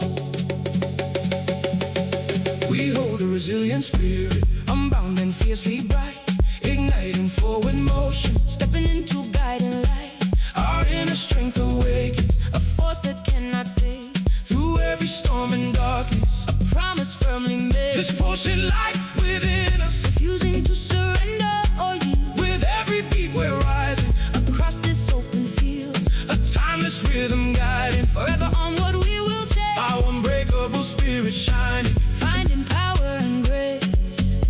We hold a resilient spirit, unbound and fiercely bright, igniting forward motion, Stepping into guiding light, our inner strength awakens, a force that cannot fade, through every storm and darkness. a promise firmly made, This pulsing life within us, refusing to surrender or yield. with every beat we're rising, Across this open field, a timeless rhythm guiding, forever onward we will take, our unbreakable spirit shining. finding power and grace.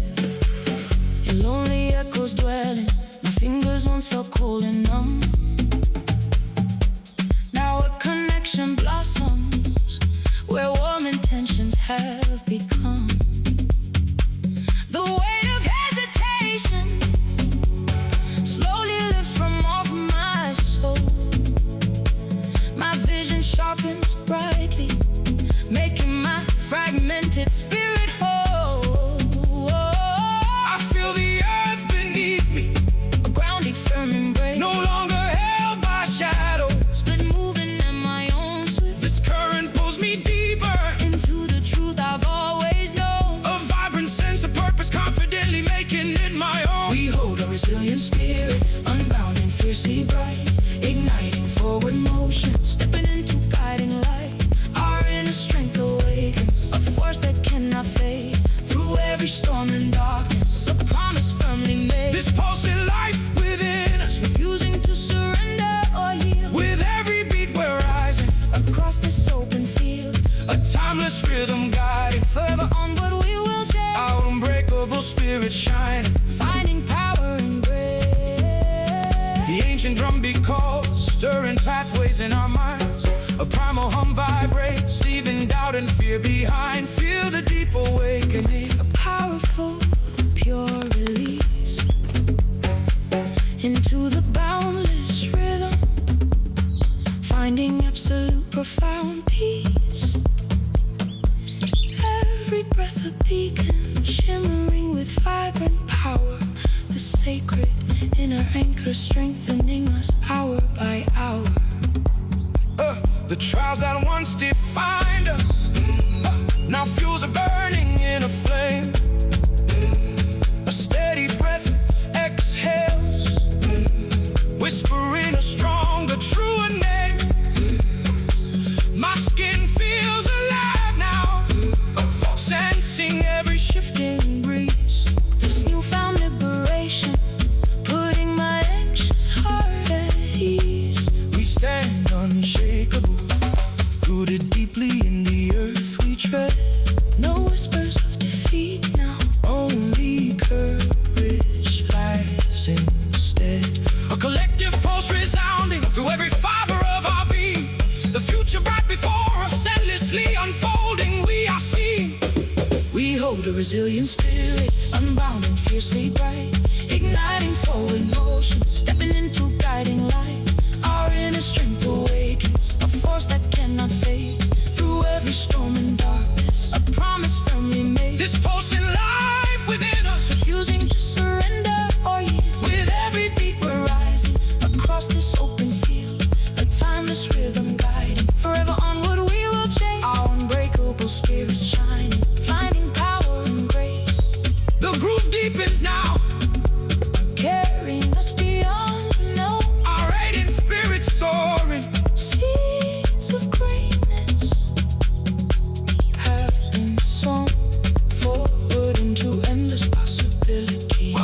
In lonely echoes dwelling, my fingers once felt cold and numb. Now a connection blossoms where warm intentions have become. The weight of hesitation slowly lifts from off my soul. My vision sharpens brightly, making my fragmented spirit whole. I feel the earth beneath me, A grounding firm embrace, no longer held by shadow. split moving at my own swift, This current pulls me deeper, into the truth I've always known. a vibrant sense of purpose, confidently making it my own. We hold a resilient spirit, unbound and fiercely bright, igniting forward motion, stepping into guiding light. Our inner strength awakens, a force that cannot fade, through every storm and darkness, a promise firmly made, This pulsing life within us, refusing to surrender or yield. with every beat we're rising, Across this open field, a timeless rhythm guiding, forever onward we will chase, our unbreakable spirit shining. finding power and grace. The ancient drum beat calls, stirring pathways in our minds. A primal hum vibrates, leaving doubt and fear behind. Feel the deep awakening, A powerful, pure release into the boundless rhythm, finding absolute profound peace. Every breath a beacon, shimmering with vibrant power, the sacred inner anchor strengthening us hour by hour. the trials that once defined us, now fuels are burning in a flame. A steady breath exhales, whispering a stronger, truer name. My skin feels alive now, sensing every shifting breeze. This newfound liberation, in spirit, unbound and fiercely bright, igniting forward motion, stepping into guiding light. Our inner strength awakens, a force that cannot fade. Through every storm and darkness, a promise firmly made. This pulsing life within us, Refusing to surrender or yield. with every beat We're rising across this open field, a timeless rhythm guiding. Forever onward we will change. Our unbreakable spirits shining, finding power and grace, the groove deepens now. carrying us beyond the known. Our radiant spirits soaring, Seeds of greatness have been sown forward into endless possibility.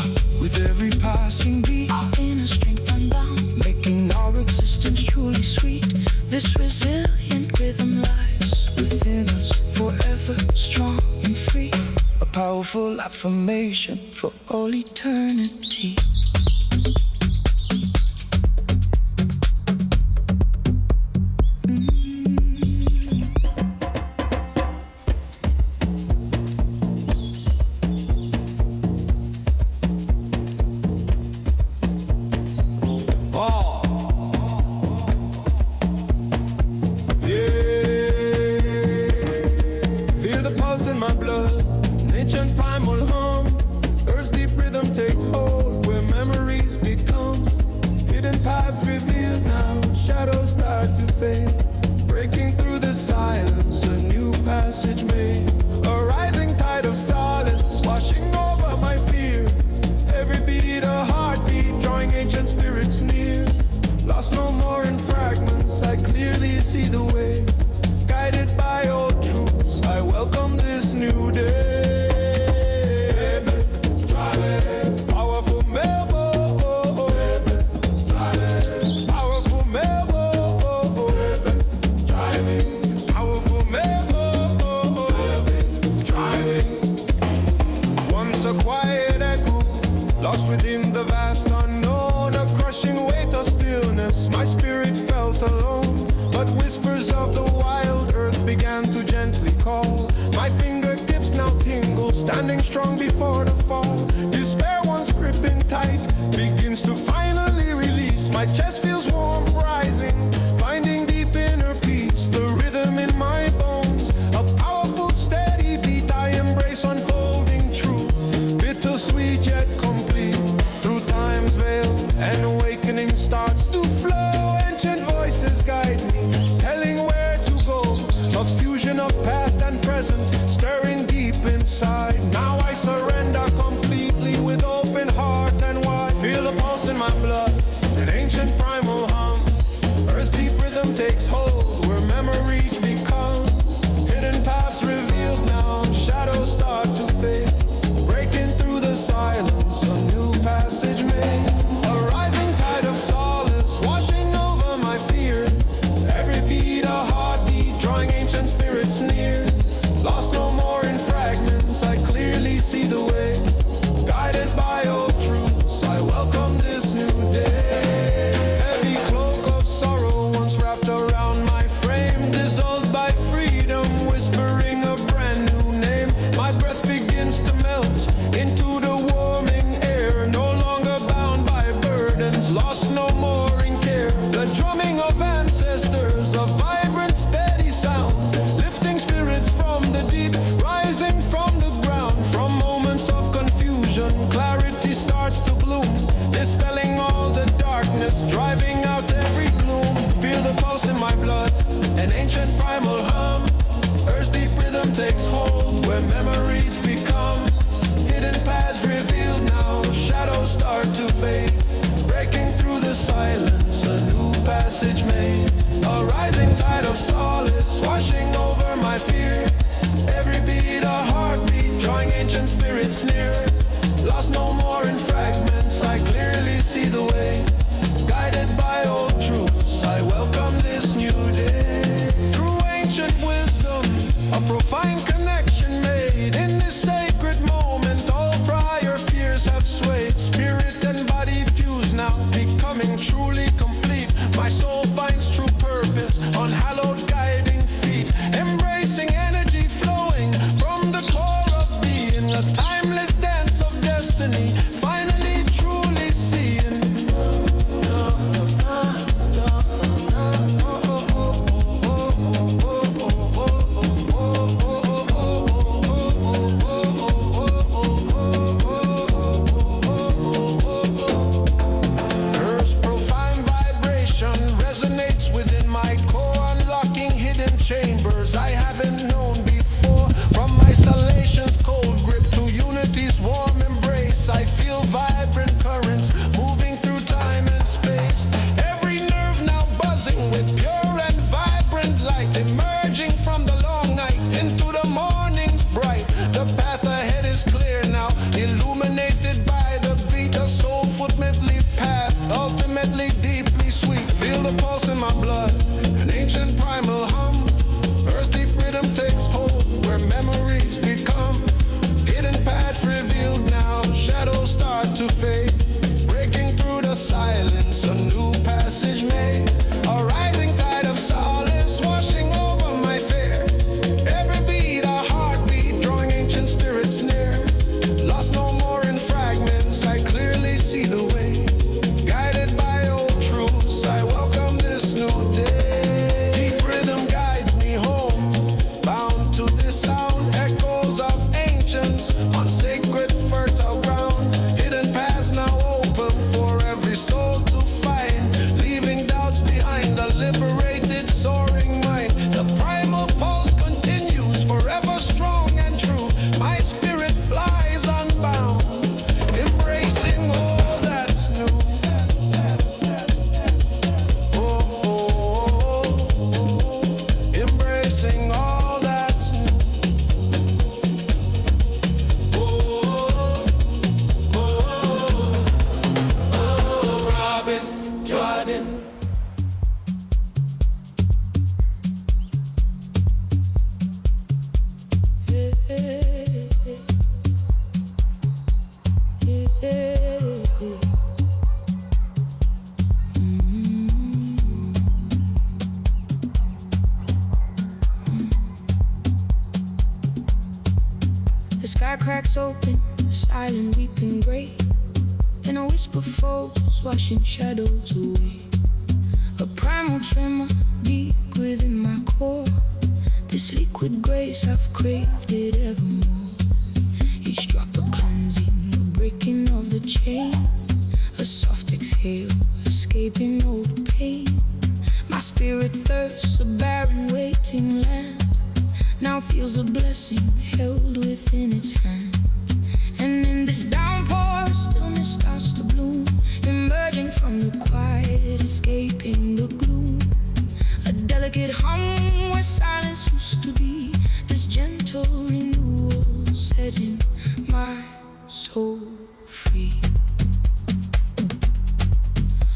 with every passing beat, Our inner strength unbound, making our existence truly sweet. this resilient rhythm lies Within us, forever strong and free. a powerful affirmation for all eternity. Feel the pulse in my blood, an ancient primal hum. Earth's deep rhythm takes hold, where memories become hidden paths revealed now. Shadows start to fade, breaking through the silence, a new passage made. A rising tide of solace, washing over my fear. Every beat a heartbeat, drawing ancient spirits near. Lost no more in fragments, I clearly see the way. Guided by old truths, I welcome this new day. Powerful melody, powerful melody, powerful melody, once a quiet echo, lost within the vast unknown, a crushing weight of stillness. My spirit felt alone, but whispers of the wild earth began to gently call. My fingertips now tingle, standing strong before the fall. Despair, once gripping tight, begins to finally release. My chest feels warm, rising, finding deep inner peace. The rhythm in my bones, a powerful steady beat. I embrace unfolding truth, bittersweet yet complete. Through time's veil, an awakening starts to flow. Ancient voices guide me, telling where to go. A fusion of past and present, stirring deep inside. Now I surrender completely with open heart and wide. Feel the pulse in my blood, an ancient primal hum. Earth's deep rhythm takes hold, where memories become hidden paths revealed now. Shadows start to fade, breaking through the silence, a new passage made. A rising tide of solace, washing over my fear. Every beat a heartbeat, drawing ancient spirits near. Lost no more in fragments, I clearly see the way. Guided by old truths, I welcome this new day. Heavy cloak of sorrow once wrapped around my frame, dissolved by freedom, whispering a brand new name. My breath begins to melt into the warming air, no longer bound by burdens, lost no more in care. The drumming of ancestors, a vibrant steady sound, lifting spirits from the deep, rising from the ground. From moments of confusion, clarity starts to bloom, dispelling all the darkness, driving out every gloom. Feel the pulse in my blood, an ancient primal hum. Earth's deep rhythm takes hold, where memories become hidden paths revealed now. Shadows start to fade, breaking through the silence, a new passage made. A rising tide of solace, washing over my fear. Every beat a heartbeat, drawing ancient spirits near. Lost no more in fragments, I clearly see the way. Guided by old truths, I welcome this new day. Through ancient wisdom, a profound connection made. In this sacred moment, all prior fears have swayed. Spirit and body fuse now, becoming truly complete. My soul finds true purpose on hallowed guiding feet, embracing energy flowing from the core of being. A destiny, finally truly seeing. Earth's profound vibration resonates within my core, unlocking hidden chambers I haven't known before. From isolation's cold grip to unity's warm embrace, I feel vibrant currents moving through time and space. Every nerve now buzzing with pure and vibrant light, emerging from the long night into the morning's bright. The path ahead is clear now, illuminated by the beat, a soulful medley path, ultimately deeply sweet. Feel the pulse in my blood, an ancient primal hum. Earth's deep rhythm takes hold, where memories become hidden path revealed now. Shadows start to fade, breaking through the silence, a new passage made. A rising tide of solace washing over my fear. Every beat a heartbeat, drawing ancient spirits near. Lost no more in fragments, I clearly see the way. Guided by old truths, I welcome this new day. Deep rhythm guides me home, bound to this sound. Echoes of ancients on sacred fertile ground. Hidden paths now open for every soul to find, leaving doubts behind, a liberated soaring mind. The primal pulse continues forever strong and true. My spirit flies unbound, embracing all that's new. Embracing all that's new. Robin, Jordan. The sky cracks open, a silent weeping grave, and a whisper falls, washing shadows away. A primal tremor deep within my core. This liquid grace, I've craved it evermore. Each drop a cleansing, a breaking of the chain. A soft exhale, escaping all the pain. My spirit thirsts, a barren waiting land, now feels a blessing held within its hand. And in this downpour, stillness starts to bloom, emerging from the quiet, escaping the gloom. A delicate hum where silence used to be. This gentle renewal setting my soul free.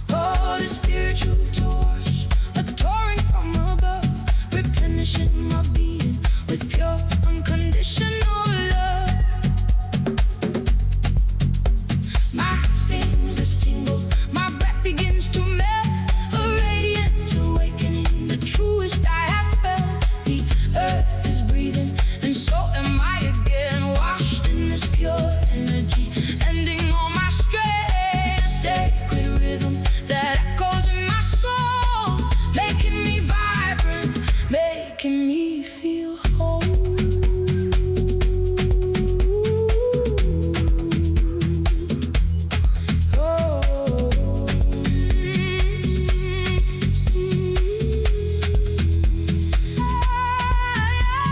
Oh, the spiritual torch, a touring from above, replenishing my being with pure, unconditional love. My fingers tingle, my breath begins to melt, a radiant awakening, the truest I have felt. The earth is breathing, and so am I again, washed in this pure energy, ending all my strain. A sacred rhythm that echoes in my soul, making me vibrant, making me feel whole.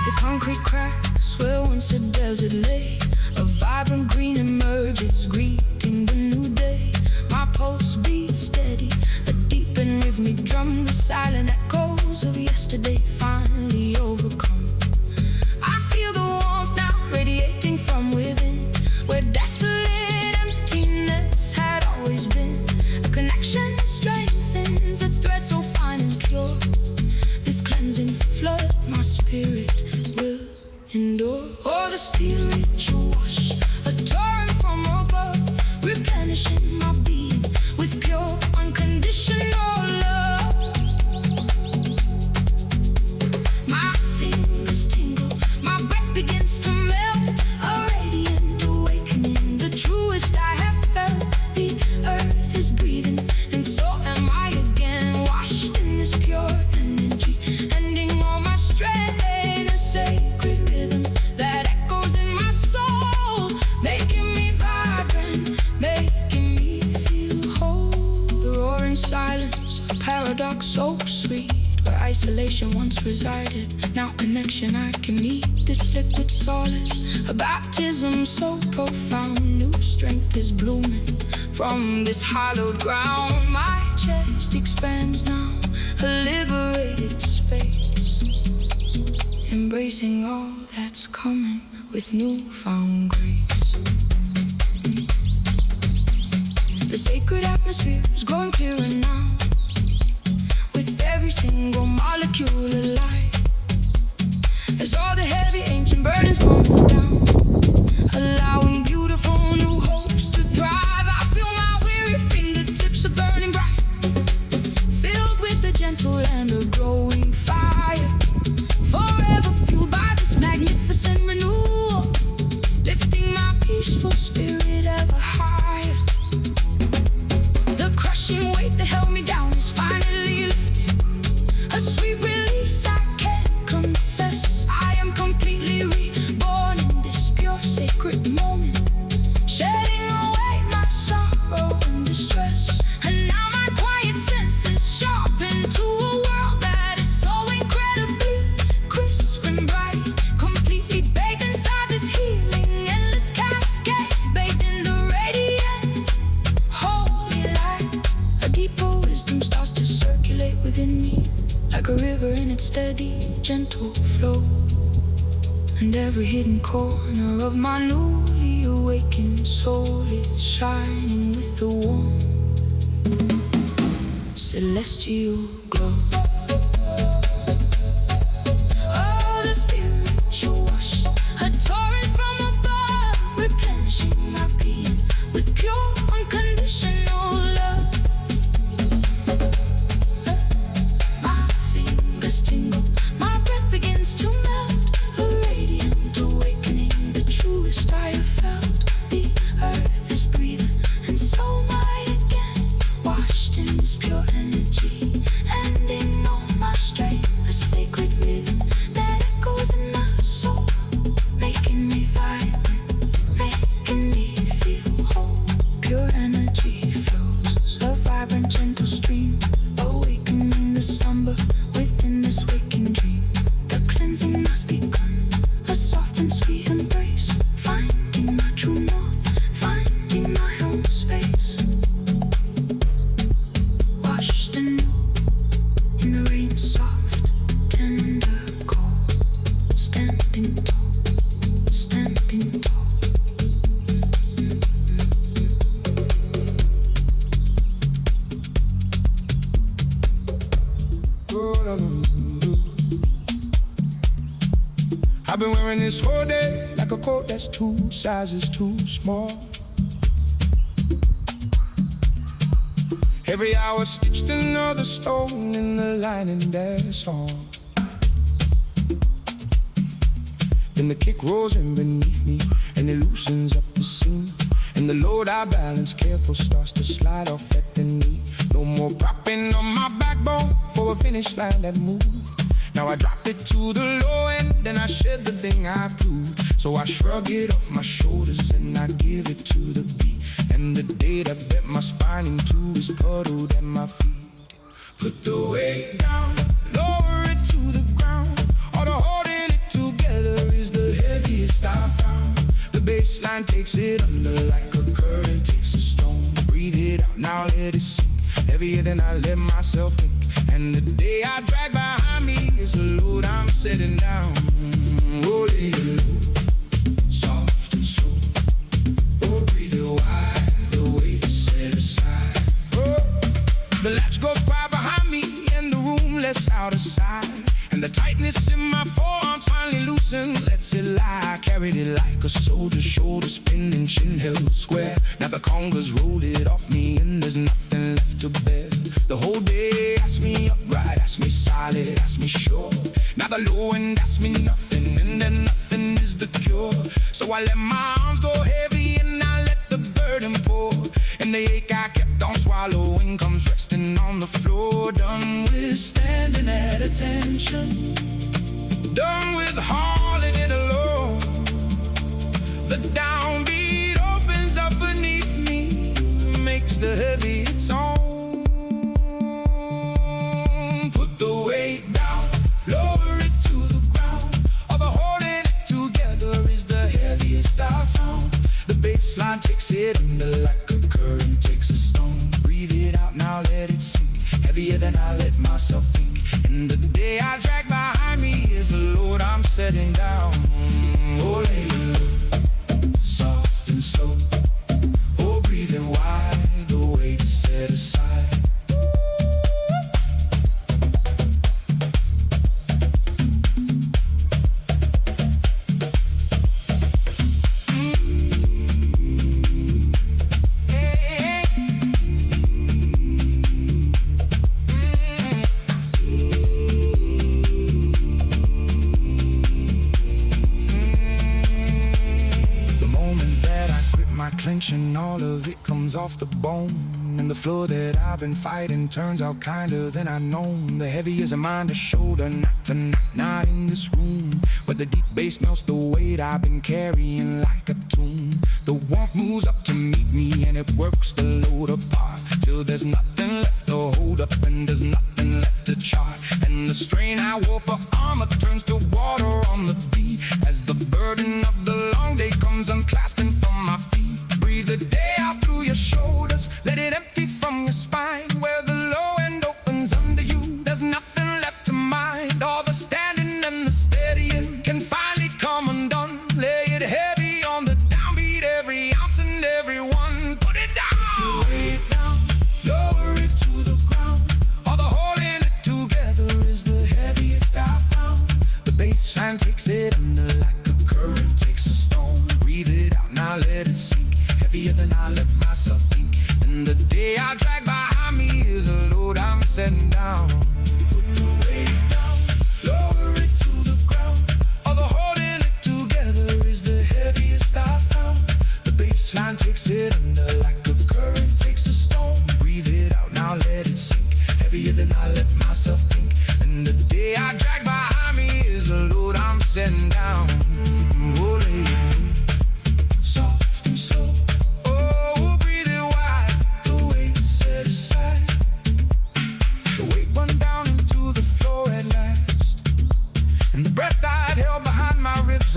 The concrete cracks where once a desert lay. A vibrant green emerges, greeting the new day. My pulse beats steady, a deep and rhythmic drum. The silent echoes of yesterday finally overcome. I feel the warmth now radiating from within, where desolate emptiness had always been. A connection strengthens, a thread so fine and pure. This cleansing flood, my spirit will endure. Oh, the spiritual wash, a torrent from above, replenishing my being with pure, unconditional love. dark, so sweet. Where isolation once resided, now connection I can meet. This liquid solace, a baptism so profound. New strength is blooming from this hallowed ground. My chest expands now, a liberated space, embracing all that's coming with newfound grace. The sacred atmosphere is growing clearer now, with every single molecule alive, as all the heavy ancient burdens crumble down, allowing beautiful new hopes to thrive. I feel my weary fingertips are burning bright, filled with a gentle and a growing fire, forever fueled by this magnificent renewal, lifting my peaceful spirit ever higher. The crushing weight that held me down is finally lifted, a sweet release I can't confess. I am completely reborn in this pure sacred moment, shedding away my sorrow and distress. And now my quiet senses sharpen to a world that is so incredibly crisp and bright, completely bathed inside this healing endless cascade, bathed in the radiant holy light. A deeper wisdom starts to circulate within me, like a river in its steady, gentle flow. And every hidden corner of my newly awakened soul is shining with a warm, celestial glow. Oh, the spiritual wash, a torrent from above, replenishing my being with pure, unconditional love. My fingers tingle, my breath begins to melt, a radiant awakening, the truest I have felt. The earth is breathing, and so am I again, washed in this pure energy, ending all my strain, a sacred rhythm that echoes in my soul, making me vibrant, making me feel whole. Pure energy flows, a vibrant, gentle stream, awakening the slumber within this waking dream. The cleansing must begun, a soft and sweet embrace, finding my true north, finding my own space. Washed anew in the rain, soft, tender, cold, standing tall, standing tall. I've been wearing this whole day like a coat that's 2 sizes too small. Every hour stitched another stone in the lining, that's all. Then the kick rolls in beneath me, and it loosens up the seam, and the load I balance careful starts to slide off at the knee. No more propping on my backbone for a finish line that moved. Now I drop it to the low end, then I shed the thing I proved. So I shrug it off my shoulders and I give it to the beat. And the day that bent my spine into is puddled at my feet. Put the weight down, lower it to the ground. All the holding it together is the heaviest I found. The bass line takes it under like a current takes a stone. Breathe it out, now let it sink, heavier than I let myself think. And the day I drag behind me is the load I'm setting down. Rolling it low, soft and slow. Oh, breathe it wide, the weight is set aside. Oh, the latch goes quiet behind me and the room lets out a sigh. And the tightness in my forearms finally loosened, lets it lie. I carried it like a soldier, shoulder spinning, chin held square. Now the congas rolled it off me and there's nothing left to bear. The whole day asked me upright, asked me solid, asked me sure. Now the low end asked me nothing, and then nothing is the cure. So I let my arms go heavy and I let the burden pour. And the ache I kept on swallowing comes resting on the floor. Done with standing at attention, done with hauling it alone. The downbeat opens up beneath me, makes the heavy its own. baseline takes it under like a current takes a stone. Breathe it out, now let it sink, heavier than I let myself think. And the day I drag behind me is the load I'm setting down. Oh, lay it low, soft and slow. Oh, breathing wide, the weight set aside. And all of it comes off the bone. And the floor that I've been fighting turns out kinder than I've known. The heavy is a mind to shoulder, not tonight, not in this room, where the deep bass melts the weight I've been carrying like a tune. The warmth moves up to meet me and it works the load apart, till there's nothing left to hold up and there's nothing left to chart. And the strain I wore for armor turns to water on the beat, as the burden of the long day comes unclasping from my feet. Breathe the day out through your shoulders, let it empty from your spine. Where the low end opens under you, there's nothing left to mind. All the standing and the steadying can finally come undone. Lay it heavy on the downbeat, every ounce and every one. Put it down, weigh it down, lower it to the ground. All the holding it together is the heaviest I found. The baseline takes it under like a current takes a stone. Breathe it out, now let it sink, heavier than I let myself think. And the day I drag behind me is a load I'm setting down. Put the weight down, lower it to the ground. All the holding it together is the heaviest I found. The baseline takes it under like a current takes a stone. Breathe it out, now let it sink, heavier than I let myself think. And the day I drag behind me is a load I'm setting down. Oh, lay it soft and slow.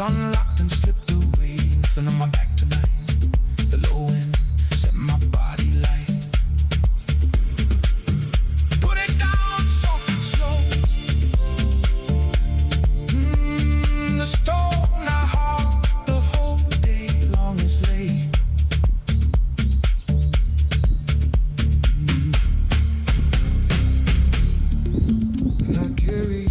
Unlocked and slipped away, nothing on my back tonight. The low end set my body light. Put it down soft and slow. The stone I hauled the whole day long is late. And I carry it.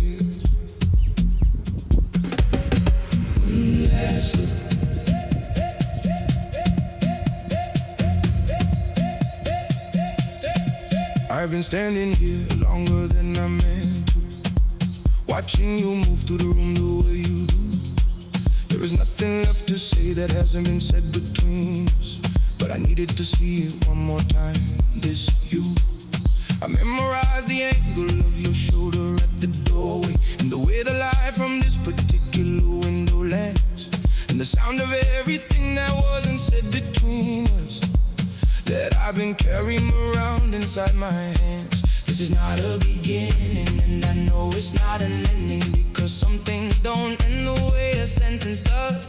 I've been standing here longer than I meant to, watching you move through the room the way you do. There is nothing left to say that hasn't been said between us, but I needed to see it one more time. This you, I memorized the angle of your shoulder at the doorway, and the way the light from this particular window lands, and the sound of everything that wasn't said between us, that I've been carrying around inside my hands. This is not a beginning, and I know it's not an ending, because some things don't end the way a sentence does.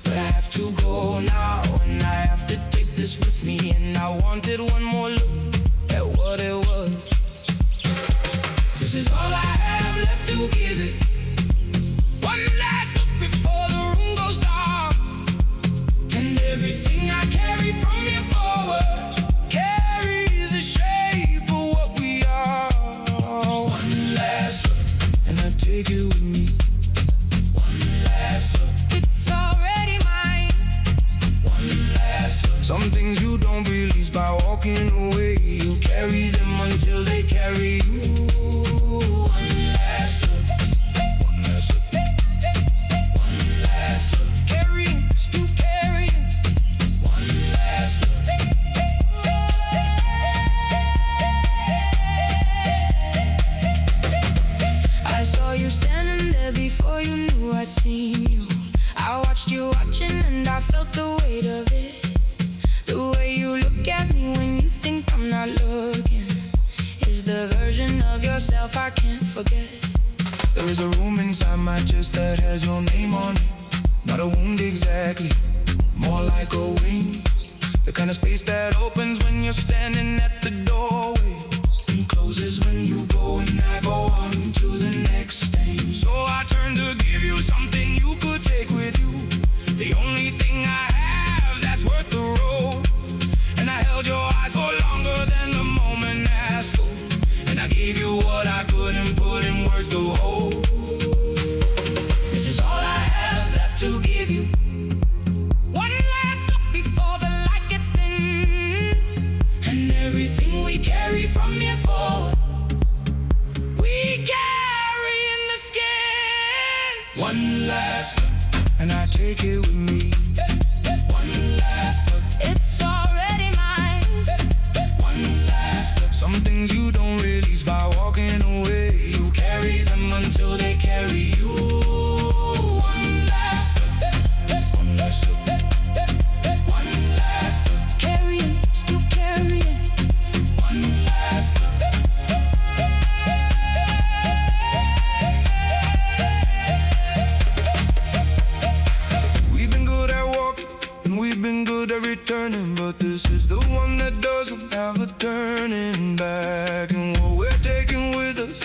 But I have to go now, and I have to take this with me, and I wanted one more look at what it was. This is all I have left to give it. One last look before the room goes dark, and everything I carry from you forward carries the shape of what we are. One last look, and I take it with me. One last look, it's already mine. One last look, some things you don't release by walking away. You carry them until they carry you. One last look, one last look, one last look, carrying, still carrying. One last look. I saw you standing there before you knew I'd seen you. I watched you watching and I felt the weight of it. The way you look at me when you think I'm not looking is the version of yourself I can't forget. There is a room inside my chest that has your name on it. Not a wound exactly, more like a wing. kind of space that opens when you're standing at the doorway and closes when you go, and I go on to the next stage. So I turn to give you something you could take with you, the only thing I have that's worth the road. And I held your eyes for longer than the moment asked for, and I gave you what I couldn't put in words to hold. This is all I have left to give you. One last look before the light gets dim, and everything we carry from here forward, we carry in the skin. one last look, And I take it with me. one last look, It's already mine. one last look. Some things you don't release by walking away. You carry them until they carry you. One last look, One last look. one last look, Carrying, still carrying. one last look. We've been good at walking, and we've been good at returning, but this is the one that doesn't have a turning back. And what we're taking with us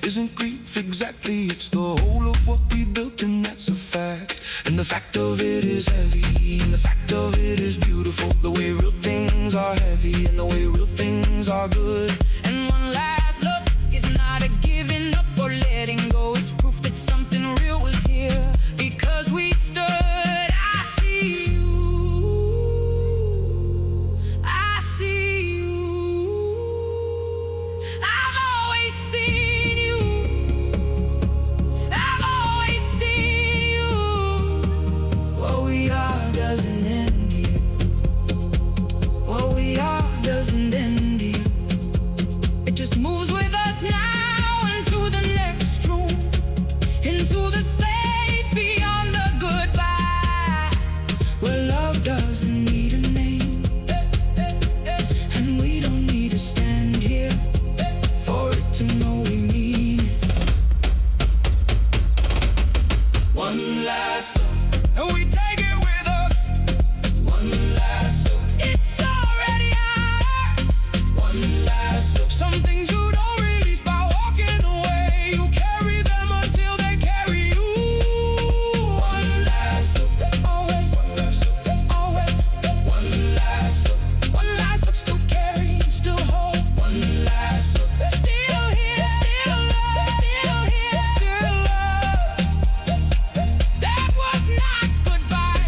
isn't grief exactly, it's the whole of what we built, and that's a fact. And the fact of it is heavy, and the fact of it is beautiful, the way real things are heavy and the way real things are good. And one last look is not a giving up or letting go. It's proof that something real was here because we stood. I see you. I see you. I've always seen you. I've always seen you. What we are doesn't end here. What we are doesn't end here. It just moves with us now into the next room, into the space beyond the goodbye, where love doesn't need a name, and we don't need to stand here for it to know we mean it. One last look, And we take it with us. one last look, It's already ours. one last look. Some things you don't release by walking away. You carry them until they carry you. One last look, Always, one last look, always. one last look, One last look, still carrying, still hold. one last look. Still here, still love, still here, Still love. that was not goodbye.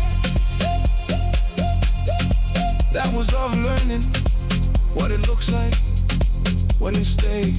That was of learning what it looks like when it stays.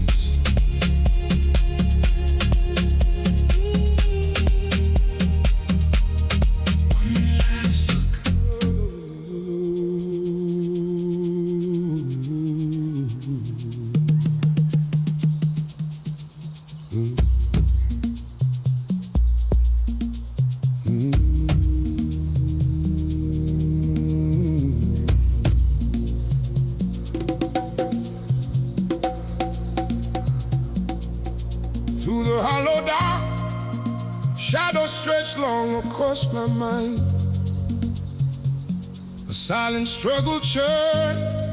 Through the hollow dark, shadows stretch long across my mind. A silent struggle churned,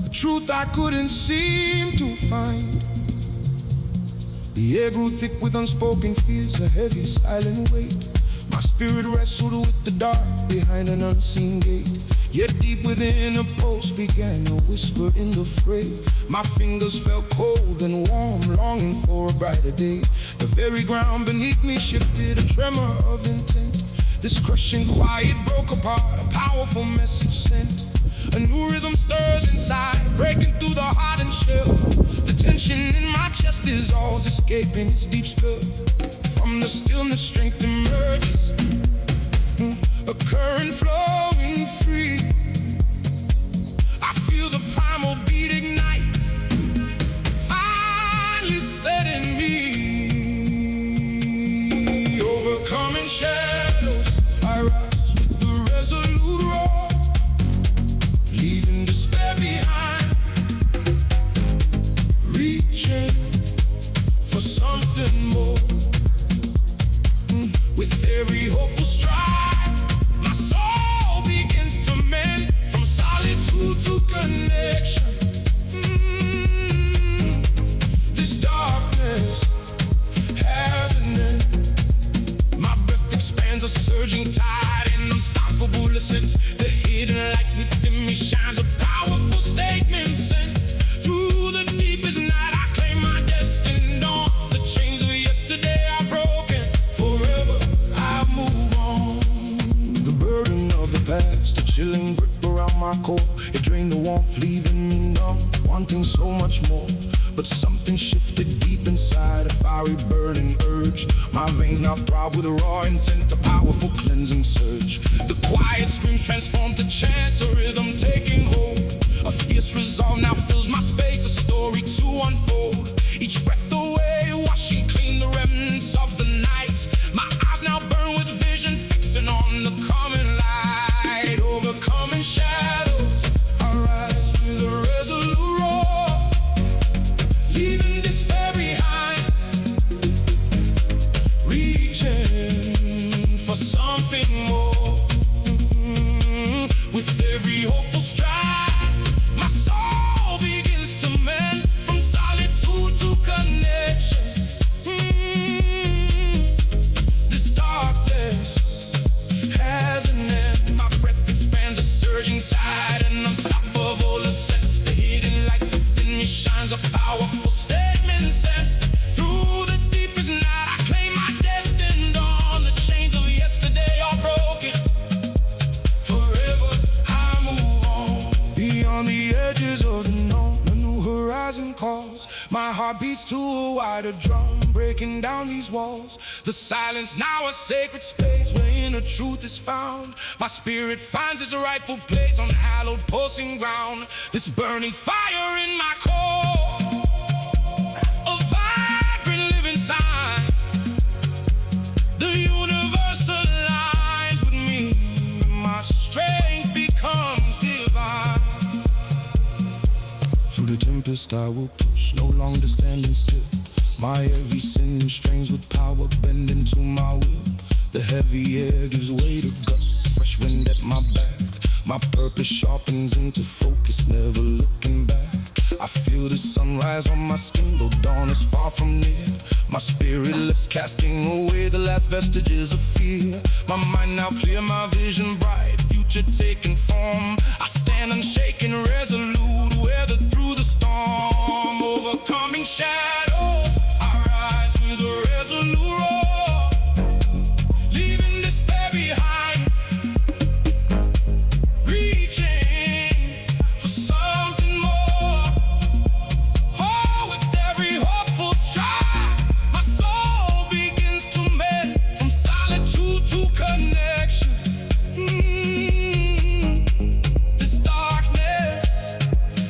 a truth I couldn't seem to find. The air grew thick with unspoken fears, a heavy silent weight. My spirit wrestled with the dark behind an unseen gate. Yet deep within a pulse began a whisper in the fray. My fingers felt cold and warm, longing for a brighter day. The very ground beneath me shifted, a tremor of intent. This crushing quiet broke apart, a powerful message sent. A new rhythm stirs inside, breaking through the hardened shell. The tension in my chest dissolves, escaping its deep spell. From the stillness, strength emerges, a current flowing free. I feel the primal beat ignite, finally setting me. Overcoming shadows, I rise with the resolute roar, leaving despair behind, reaching for something more. With every hopeful stride, my soul begins to chilling grip around my core. It drained the warmth, leaving me numb, wanting so much more. But something shifted deep inside, a fiery burning urge. My veins now throb with a raw intent, a powerful cleansing surge. The quiet screams transformed to chants, a rhythm taking hold. A fierce resolve now fills my space, a story to unfold. Each breath away, washing clean the remnants of the night. My eyes now burn with vision, fixing on the coming light. Overcoming shadows, I rise with a resolute roar, leaving despair behind, reaching for something more. With every hopeful stride, my soul begins to mend, from solitude to connection. This darkness has an end. My breath expands, a surging tide, an unstoppable ascent. The hidden light within me shines, a powerful statement sent through the deepest night. I claim my destined dawn. The chains of yesterday are broken. Forever I move on, beyond the edges of the known. A new horizon calls, my heart beats to a wider drum, breaking down these walls. The silence now a sacred space where inner truth is found. My spirit finds its rightful place on hallowed pulsing ground. This burning fire in my core, a vibrant living sign. The universe aligns with me, my strength becomes divine. Through the tempest I will push, no longer standing still. My every sin strains with power, bending to my will. The heavy air gives way to gusts, fresh wind at my back. My purpose sharpens into focus, never looking back. I feel the sunrise on my skin, though dawn is far from near. My spirit lifts, casting away the last vestiges of fear. My mind now clear, my vision bright, future taking form. I stand unshaken, resolute, weathered through the storm. Overcoming shadows, I rise with a resolute roar, leaving despair behind, reaching for something more. Oh, with every hopeful stride, my soul begins to mend, from solitude to connection. This darkness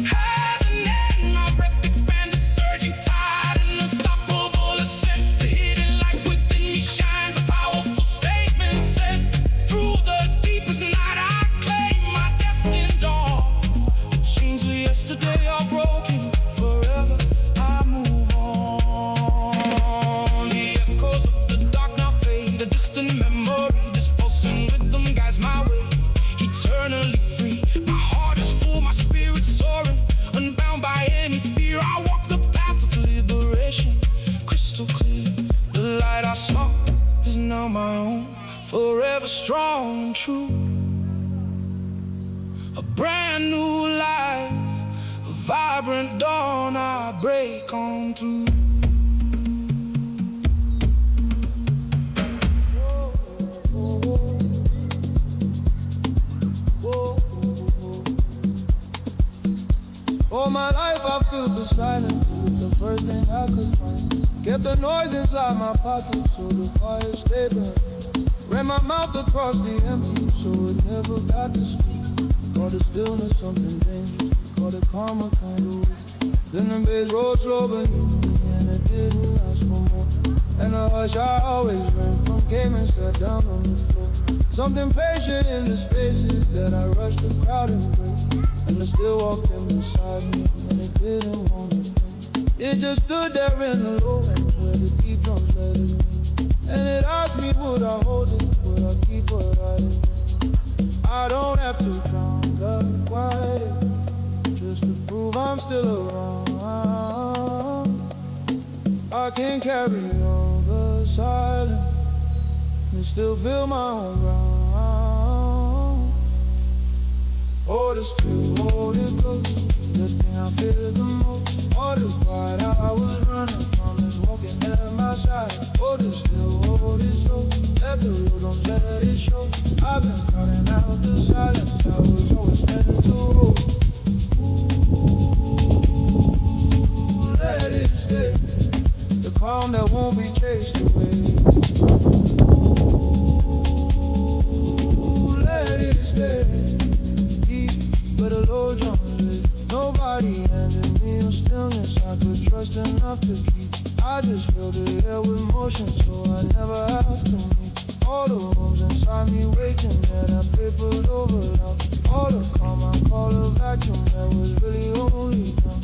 has an end. My breath expands, a surging tide, an unstoppable ascent. The hidden light within me shines, a powerful statement sent through the deepest night. I claim my destined dawn. The chains of yesterday are broken. Forever I move on. The echoes of the dark now fade, a distant memory. This pulsing rhythm guides my way, eternally free. My heart is full, my spirit soaring, unbound by any fear. I walk the path of liberation, crystal clear. The light I saw is now my own, forever strong and true. A brand new life, a vibrant dawn, I break on through. All my life I filled the silence with the first thing I could find. Kept the noise inside my pocket so the quiet stayed behind. Ran my mouth across the empty so it never got to speak. Called the stillness something dangerous, called it karma kind of weak. Then the bass rolled slow beneath me and it didn't ask for more. And the hush I always ran from came and sat down on the floor. Something patient in the spaces that I rushed the crowd embrace. And it still walked in beside me and it didn't want to think. It just stood there in the low end where the deep drums led me. And it asked me would I hold it, would I keep what I did. I don't have to drown the quiet just to prove I'm still around. I can carry all the silence and still feel my own ground. Hold it still, hold it close, the thing I fear the most. All the quiet I was running from is walking at my side. Hold it still, hold it slow. Let the road on let it show. I've been crowding out the silence I was always meant to hold. Let it stay. The calm that won't be chased away. Let it stay. Deep where the low drums lay. Nobody handed me a stillness I could trust enough to keep. I just filled the air with motion so I never have to meet. All the rooms inside me waking that I papered over loud. All the calm I call a vacuum that was really only now.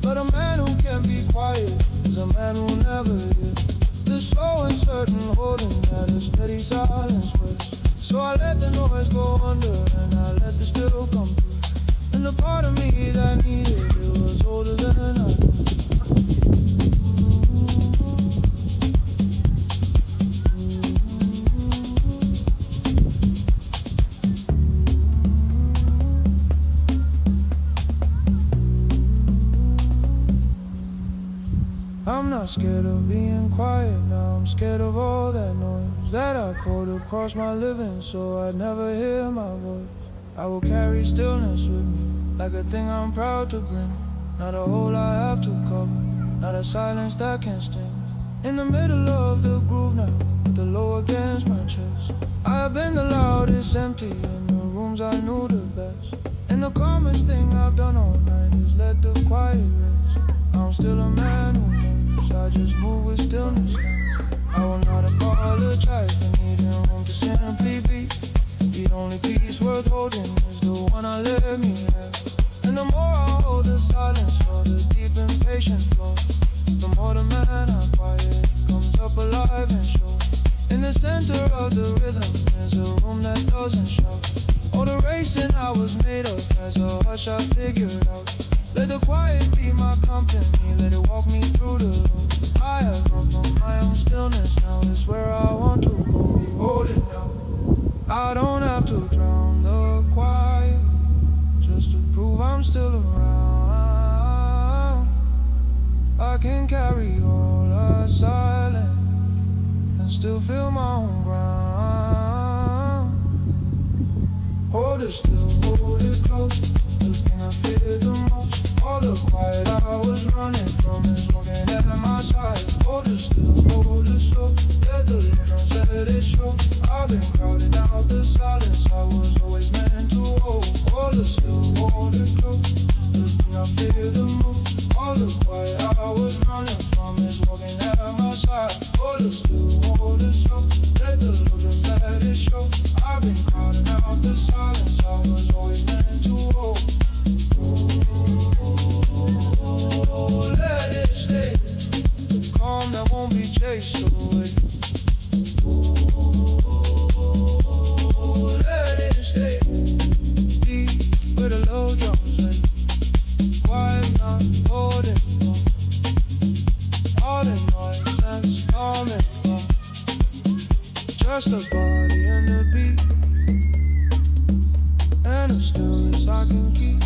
But a man who can be quiet is a man who never is. The slow and certain holding that a steady silence was. So I let the noise go under and I let the still come through. And the part of me that needed it was older than I was. I'm not scared of being quiet now, I'm scared of all that noise that I poured across my living so I'd never hear my voice. I will carry stillness with me, like a thing I'm proud to bring. Not a hole I have to cover, not a silence that can sting. In the middle of the groove now, with the low against my chest. I have been the loudest empty in the rooms I knew the best. And the calmest thing I've done all night is let the quiet rest. I'm still a man who moves, I just move with stillness now. I will not apologize for needing room to simply be. The only piece worth holding is the one I let me have. And the more I hold the silence for the deep impatient flow, the more the man I quiet comes up alive and shows. In the center of the rhythm is a room that doesn't shout. All the racing I was made of as a hush I figured out. Let the quiet be my company, let it walk me through the loop. I have run from my own stillness, now it's where I want to go. Hold it now. I don't have to drown the quiet just to prove I'm still around. I can carry all the silence and still feel my own ground. Hold it still, hold it close, the thing I fear the most. All the quiet I was running from is looking at my side. Hold it still, hold it slow, let the drums let it show. I've been crowding out the silence I was always meant to hold. Hold it still, hold it close, the thing I fear the most. All the quiet I was running from is looking at my side. Hold it still, hold it slow, let the drums let it show. I've been crowding out the silence I was always meant to hold. Let it stay, the calm that won't be chased away. Let it stay, deep where the low drums lay. Quiet, not holding on. All the noise that's coming from just the body and the beat, and the stillness I can keep.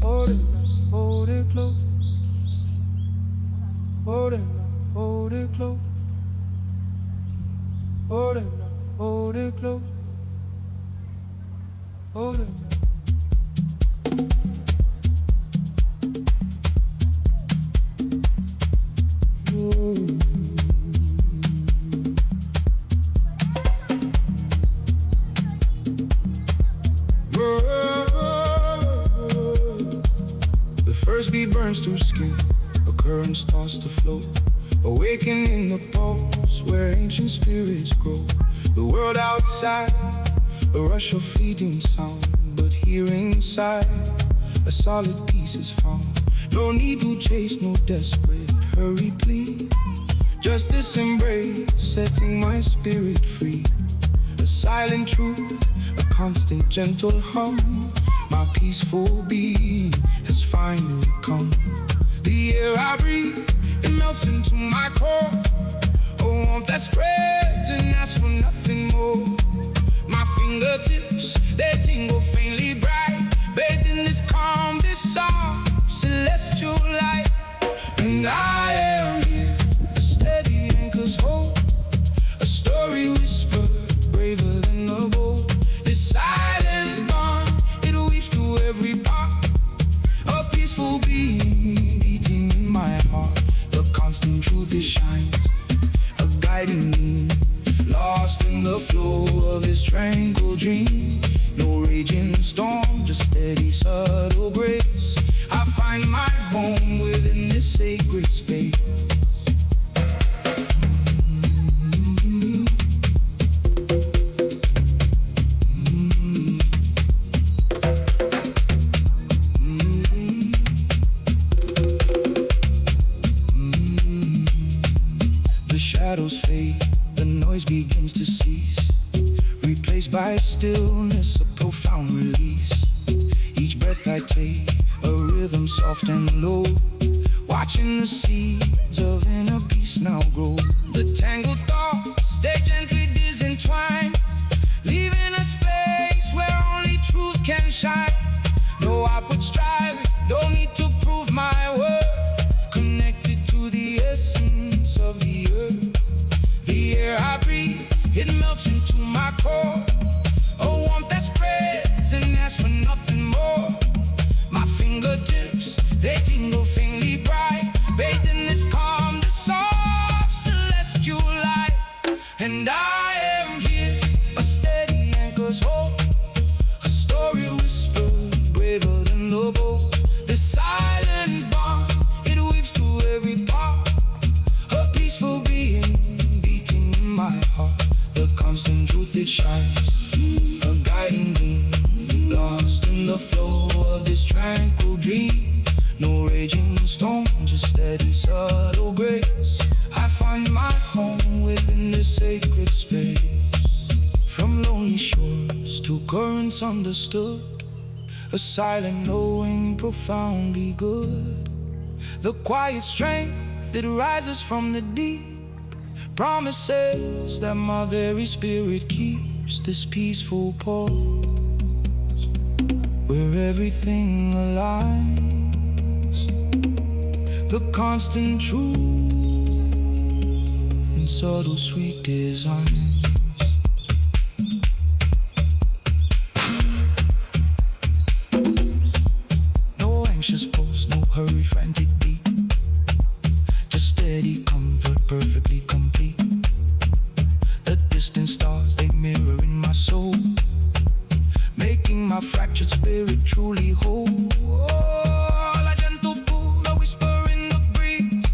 Hold it now, hold it close. Hold it now, hold it close. Hold it now, hold it close. Hold it now. The first beat burns through skin, a current starts to flow, awakening the pulse where ancient spirits grow. The world outside, a rush of fleeting sound, but here inside, a solid peace is found. No need to chase, no desperate hurry, please. Just this embrace, setting my spirit free. A silent truth, a constant gentle hum. My peaceful being has finally come. The air I breathe, it melts into my core. A warmth that spreads and asks for nothing more. My fingertips, they tingle faintly bright, bathed in this calm, this soft, celestial light. And I am a profound release. Each breath I take, a rhythm soft and low. Watching the seeds of inner peace now grow. The tangled thoughts, they gently disentwine, leaving a space where only truth can shine. No outward striving, no need to prove my worth. Connected to the essence of the earth. The air I breathe, it melts into my core. A warmth that spreads and asks for nothing more. My fingertips, they tingle faintly bright, bathed in this calm, this soft celestial light. And I am here, a steady anchor's hold, a story whispered, braver than the bold. This silent bond, it weaves through every part, a peaceful being beating in my heart. The constant truth it shines, a guiding beam, lost in the flow of this tranquil dream. No raging storm, just steady subtle grace. I find my home within this sacred space. From lonely shores to currents understood, a silent knowing profoundly good. The quiet strength that rises from the deep promises that my very spirit keeps this peaceful pause where everything aligns. The constant truth in subtle sweet designs. No anxious pulse, no hurry, frantic beat, just steady comfort, perfectly complete. The distant stars, they mirror in my soul, making my fractured spirit truly whole. Oh, a gentle pull, a whisper in the breeze,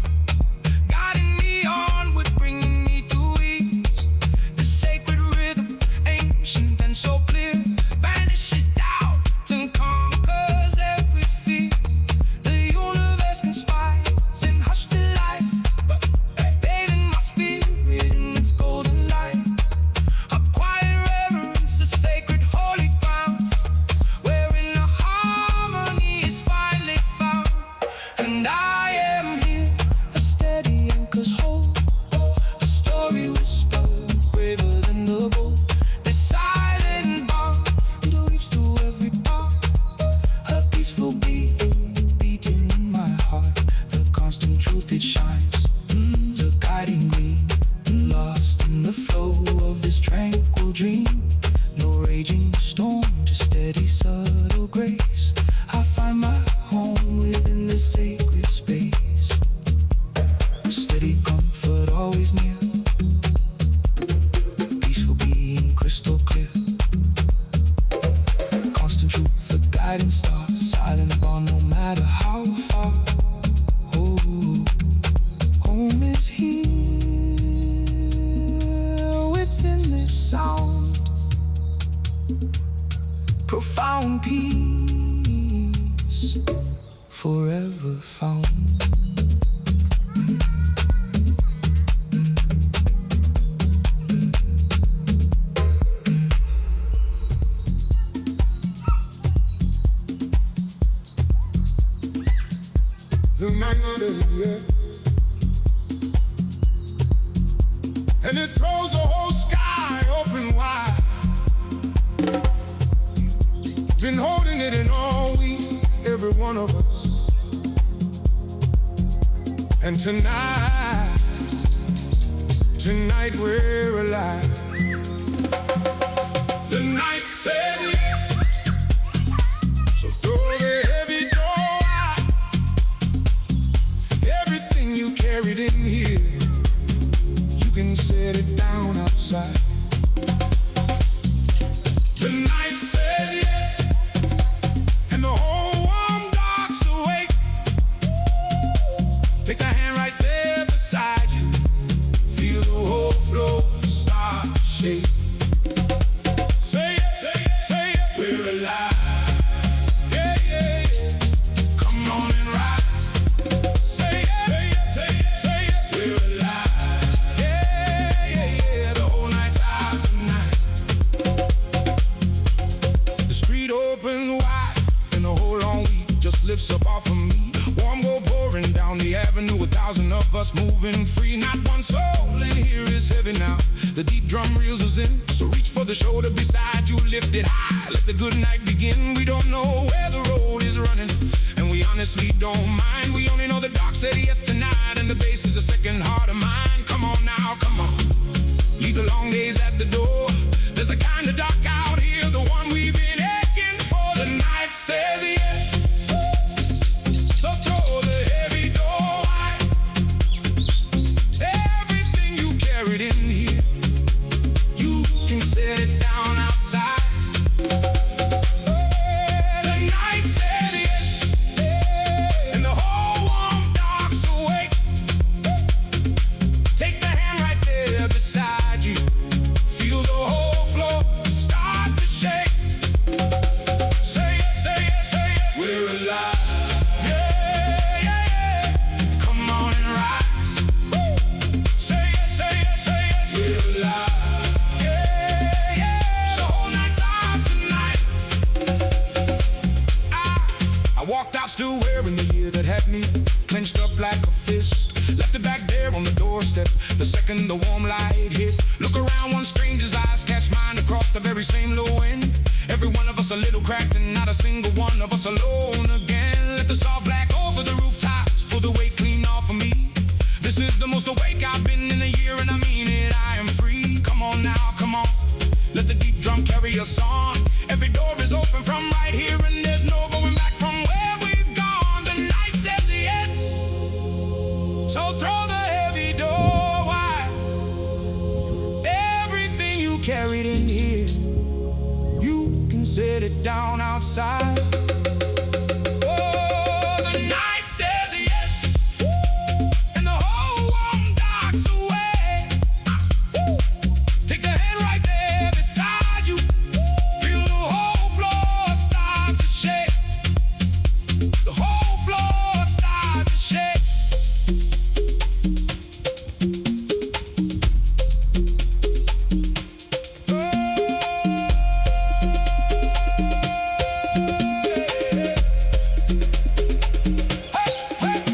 guiding me onward, bringing me to ease. The sacred rhythm, ancient and so clear, banishes doubt and conquers every fear. The universe conspires in hushed delight, bathing my spirit in its golden light. A quiet reverence, a sacred holy ground, wherein a harmony is finally found. And I am here, a steady anchor's hold, a story whispered, braver than the bold. This silent bond, it weaves through every part, a peaceful being beating in my heart. The constant truth it shines, a guiding gleam, lost in the flow of this tranquil dream. No raging storm, just steady subtle grace. I find my home within this sacred space. A steady comfort always near, peaceful being crystal clear. Constant truth, the guiding star, silent bond no matter how far. Oh, home is here within this sound, profound peace forever found. The night says, and it throws the whole sky open wide. Been holding it in all week, every one of us. And tonight we're alive. The night said yes, so throw the heavy door out. Everything you carried in here, you can set it down outside. The night says yes, and the whole warm dark's awake. Take a hand right there beside you, feel the whole floor start opens wide, and the whole long week just lifts up off of me. Warm go pouring down the avenue, 1,000 of us moving free. Not one soul in here is heavy now. The deep drum reels us in, so reach for the shoulder beside you, lift it high. Let the good night begin. We don't know where the road is running, and we honestly don't mind. We only know the dark said yes tonight, and the bass is a second heart of mine. Come on now, come on. Leave the long days at the door. There's a kind of dark out here, the one we've been aching for. The night says yes, so throw the heavy door wide. Everything you carried in here, you can set it down outside. The night says yes, and the whole warm dark's awake. Take the hand right there beside you. Feel the whole floor start to shake. Say yes, say yes, say yes. We're alive. Yeah, yeah, yeah. Come on and rise. Say yes, say yes, say yes. We're alive. Yeah, yeah. The whole night's ours tonight. I walked out still wearing the year that had me clenched up like a fist. Left it back there on the doorstep the second the warm light hit. Look around, one stranger's eyes catch mine across the very same low end. Every one of us a little cracked and not a single one of us alone again. Let the soft black over the rooftops pull the weight clean off of me. This is the most awake I've been in a year, and I mean it, I am free. Come on now, come on. Let the deep drum carry us on. Every door is open from right here, and there's no going back from where we've gone. The night says yes, so throw the heavy door wide. Everything you carried in here, you can set it down outside. Oh, the night says yes, and the whole warm dark's away. Take the hand right there beside you. Feel the whole floor start to shake. The whole floor start to shake.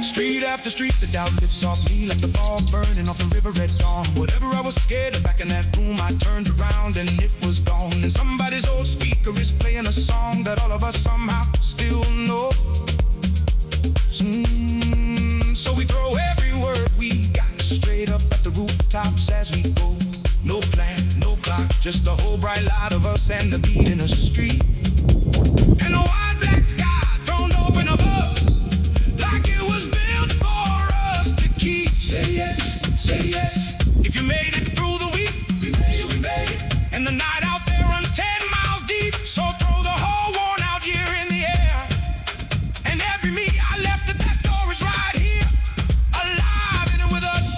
Street after street, the doubt lifts off me like the fog burning off the river at dawn. Whatever I was scared of back in that room, I turned around and it was gone. And somebody's old speaker is playing a song that all of us somehow still know. So we throw every word we got straight up at the rooftops as we go. No plan, no clock, just the whole bright light of us and the beat in the street. And the wide black sky thrown open above, like it was built for us to keep. Say yes, say yes. If you made it through the week, we made it, we made it. And the night out there runs 10 miles deep, so throw the whole worn out year in the air. And every me I left at that door is right here, alive in it with us.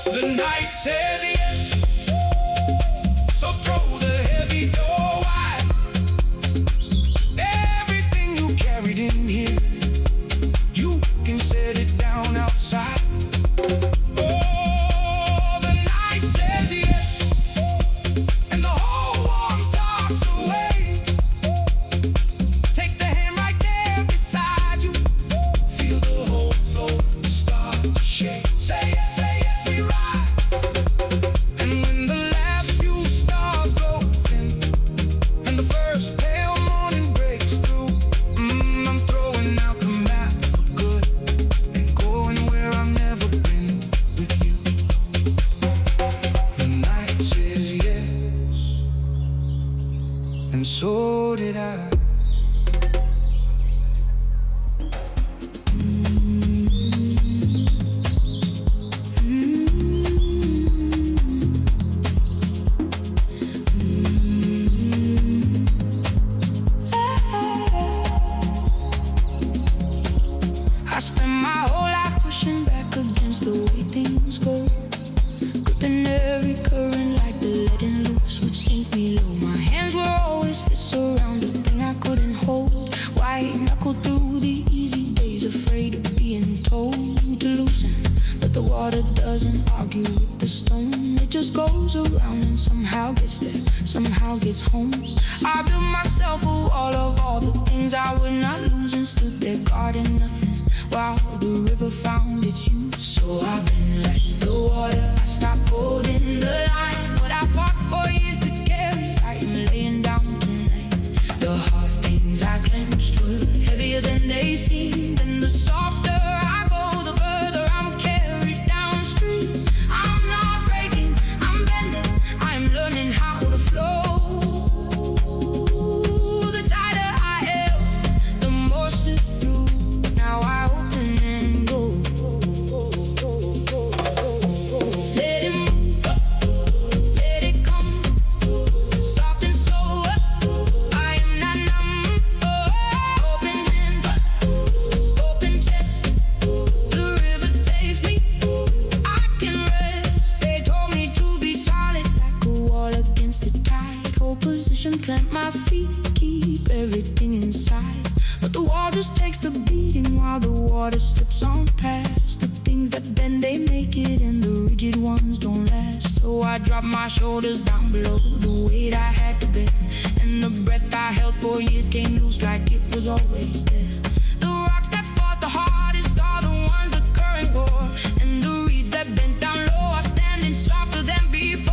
The night says yes, so throw the heavy door wide. Everything you carried in here, you can set it down outside. Oh, the night says yes, and the whole warm dark's away. Take the hand right there beside you. Feel the whole floor start to shake. Say yes, we ride. And when the last few stars go thin, and the first pale morning breaks through, I'm throwing out the map for good and going where I've never been with you. The night says yes, and so did I. I spent my whole life pushing back against the way things go, gripping every current like the letting loose would sink me low. My hands were always fists around the thing I home. I built myself a wall of all the things I would not lose, and stood there guarding nothing while the river found its use. So I've been like the water, I stopped holding the line. What I fought for years to carry, I am laying down tonight. The hard things I clenched were heavier than they seemed, and the softer I go, the further I'm carried downstream. I'm not breaking, I'm bending, I'm learning how to flow. The tighter I held, the more slipped through. Now I open and go. Let it move, let it come, soft and slow. I am not numb. Open hands, open chest. The river takes me, I can rest. They told me to be solid like a wall against the tide. Hold position, plant my feet, keep everything inside. But the wall just takes the beating while the water slips on past. The things that bend, they make it, and the rigid ones don't last. So I drop my shoulders down below the weight I had to bear, and the breath I held for years came loose like it was always there. The rocks that fought the hardest are the ones the current bore, and the reeds that bent down low are standing softer than before.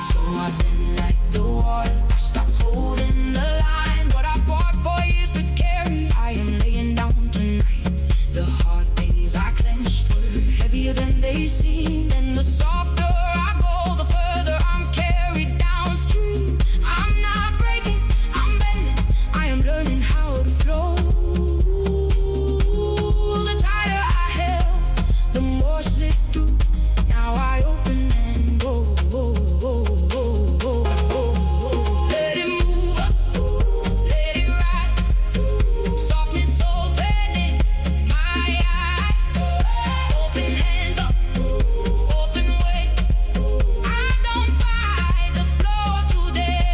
So I've been like the water, I stopped holding the line. What I fought for years to carry, I am laying down tonight. The hard things I clenched were heavier than they seemed, and the softer I go, the further I'm carried downstream. I'm not breaking, I'm bending, I am learning how to flow. The tighter I held, the more slipped through. Now I open and go. Let it move, let it rise. Softness opening my eyes. Open hands up, open way. I don't fight the flow today.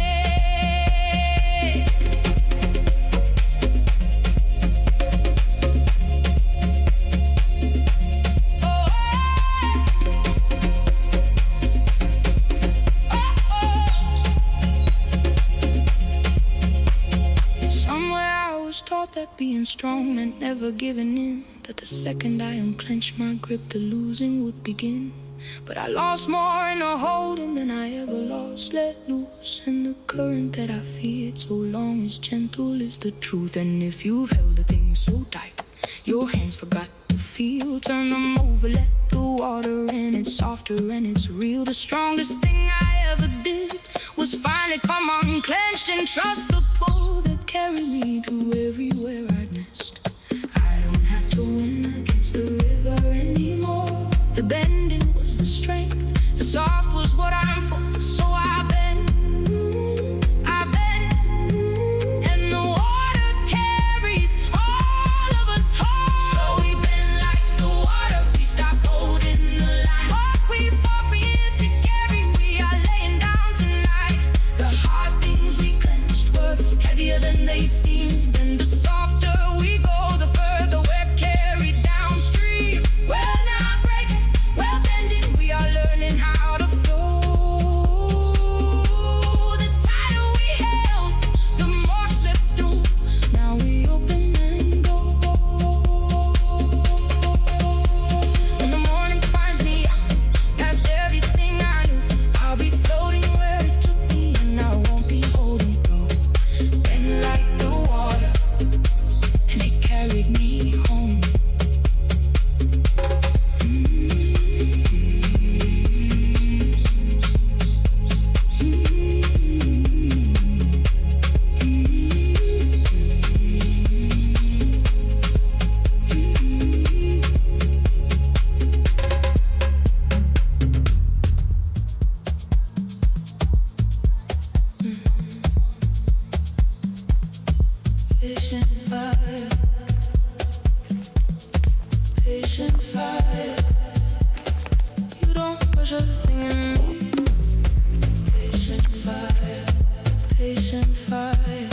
Somewhere I was taught that being strong meant never giving in, that the second I unclenched my grip, the losing would begin. But I lost more in the holding than I ever lost let loose, and the current that I feared so long is gentle is the truth. And if you've held a thing so tight, your hands forgot to feel, turn them over, let the water in. It's softer and it's real. The strongest thing I ever did was finally come unclenched and trust the pull that carried me to everywhere I'd missed. I don't have to win against the river anymore. The bending was the strength, the soft was what I'm for. So I bend, and the water carries all of us home. So we bend like the water, we stopped holding the line. What we fought for years to carry, we are laying down tonight. The hard things we clenched were heavier than they seemed, and the softer we go, the further we're carried downstream. We're not breaking, we're bending, we are learning how to flow. The tighter we held, the more slipped through. Now we open and go. When the morning finds me out, past everything I knew, I'll be floating where it took me, and I won't be holding through. Bend like the water, and it carried me home. Patient fire, patient fire. You don't rush a thing in me. Patient fire, patient fire,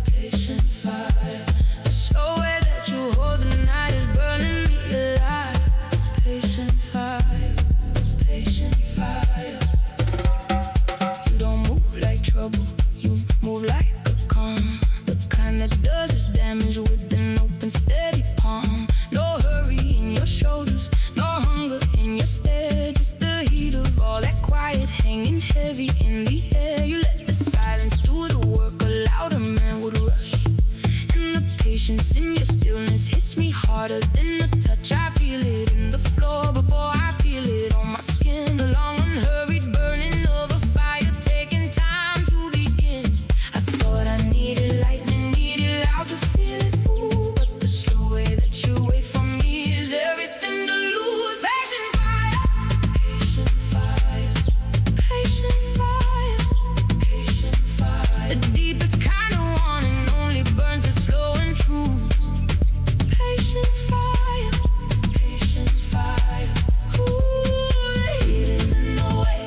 patient fire. The slow way that you hold the night is burning me alive. Patient fire, patient fire. You don't move like trouble. You move like a calm, the kind that does its damage with an open, steady palm. No hurry in your shoulders, no hunger in your stare. Just the heat of all that quiet hanging heavy in the air. You let the silence do the work, a louder man would rush. And the patience in your stillness hits me harder than the touch. I feel it in the floor before I feel it on my skin. The long unhurried burning of a fire, taking time to begin. I thought I needed lightning, needed loud to feel it move, but the slow way that you wait for me is everything to lose. Patient fire, patient fire, patient fire, patient fire. The deepest kind of wanting only burns the slow and true. Patient fire, patient fire. Ooh, the heat is in the way.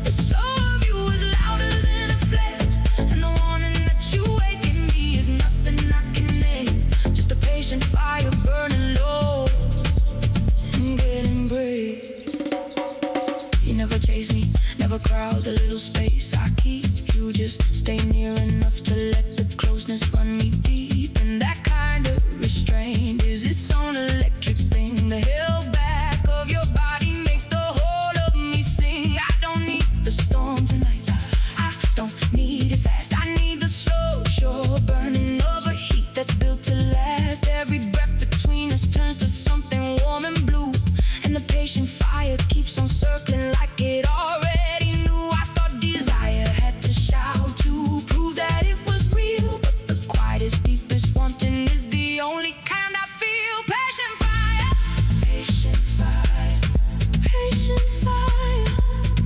The slow of you is louder than a flame, and the warning that you wake in me is nothing I can name. Just a patient fire burning low and getting brave. You never chase me, never crowd the little space I keep. You just stay near enough to let the closeness run me deep. And that kind of restraint is its own electric thing. The held back of your body makes the whole of me sing. I don't need the storm tonight, I don't need it fast. I need the slow, sure burning of a heat that's built to last. Every breath between us turns to something warm and blue, and the patient fire keeps on circling like it already knew. I thought desire had to shout to prove that it was real, but the quietest, deepest wanting is the only kind I feel. Patient fire, patient fire, patient fire,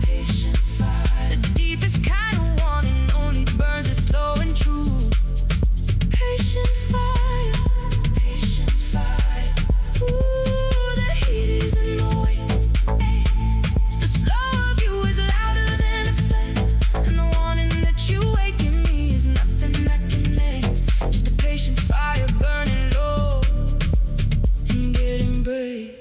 patient fire. The deepest kind of wanting only burns it slow and true. Patient fire, patient fire. Ooh, the heat is in the way. The slow of you is louder than a flame, and the warning that you wake in me is nothing I can name. Just a patient fire burning low and getting brave.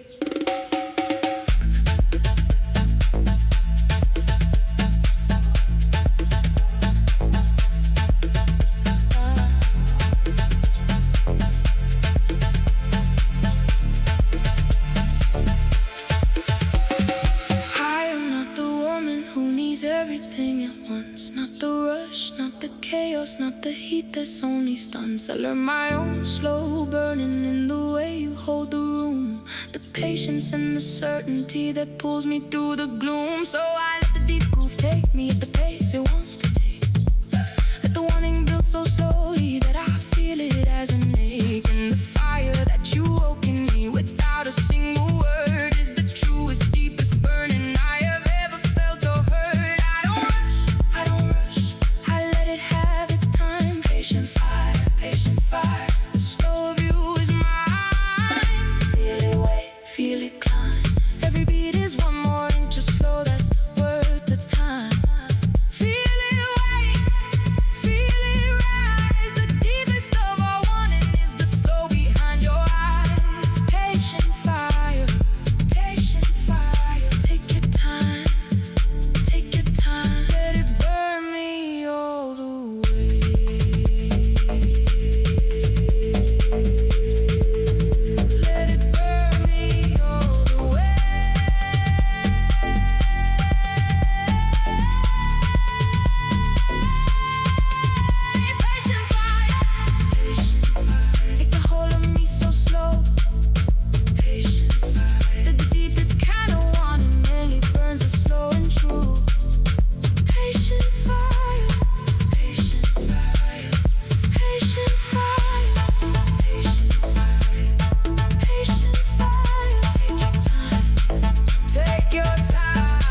I am not the woman who needs everything at once. Not the rush, not the chaos, not the heat that's only stunts. I learn my own slow burning in the way you hold the room. The patience and the certainty that pulls me through the gloom. So I let the deep groove take me at the pace it wants to take. Let the wanting build so slowly that I feel it as an ache. And the fire that you woke in me without a single word is the truest, deepest burning I have ever felt or heard. I don't rush, I let it have its time. Patient fire, patient fire. The slow of you is mine. Feel it wave, feel it climb. Every beat is one more inch of slow that's worth the time. Feel it wave, feel it rise. The deepest of our wanting is the slow behind your eyes. Patient fire, patient fire. Take your time, take your time. Let it burn me all the way. Let it burn me all the way. Patient fire, patient fire. Take the hold of me so slow. Patient fire. The deepest kind of wanting really burns the slow and true. Patient fire, patient fire, patient fire, patient fire, patient fire. Take your time, take your time.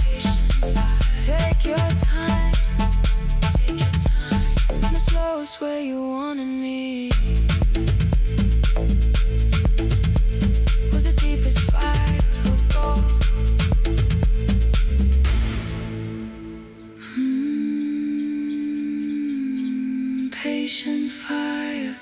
Patient fire, take your time, take your time. The slowest way you wanted me was the deepest fire of gold. Patient fire.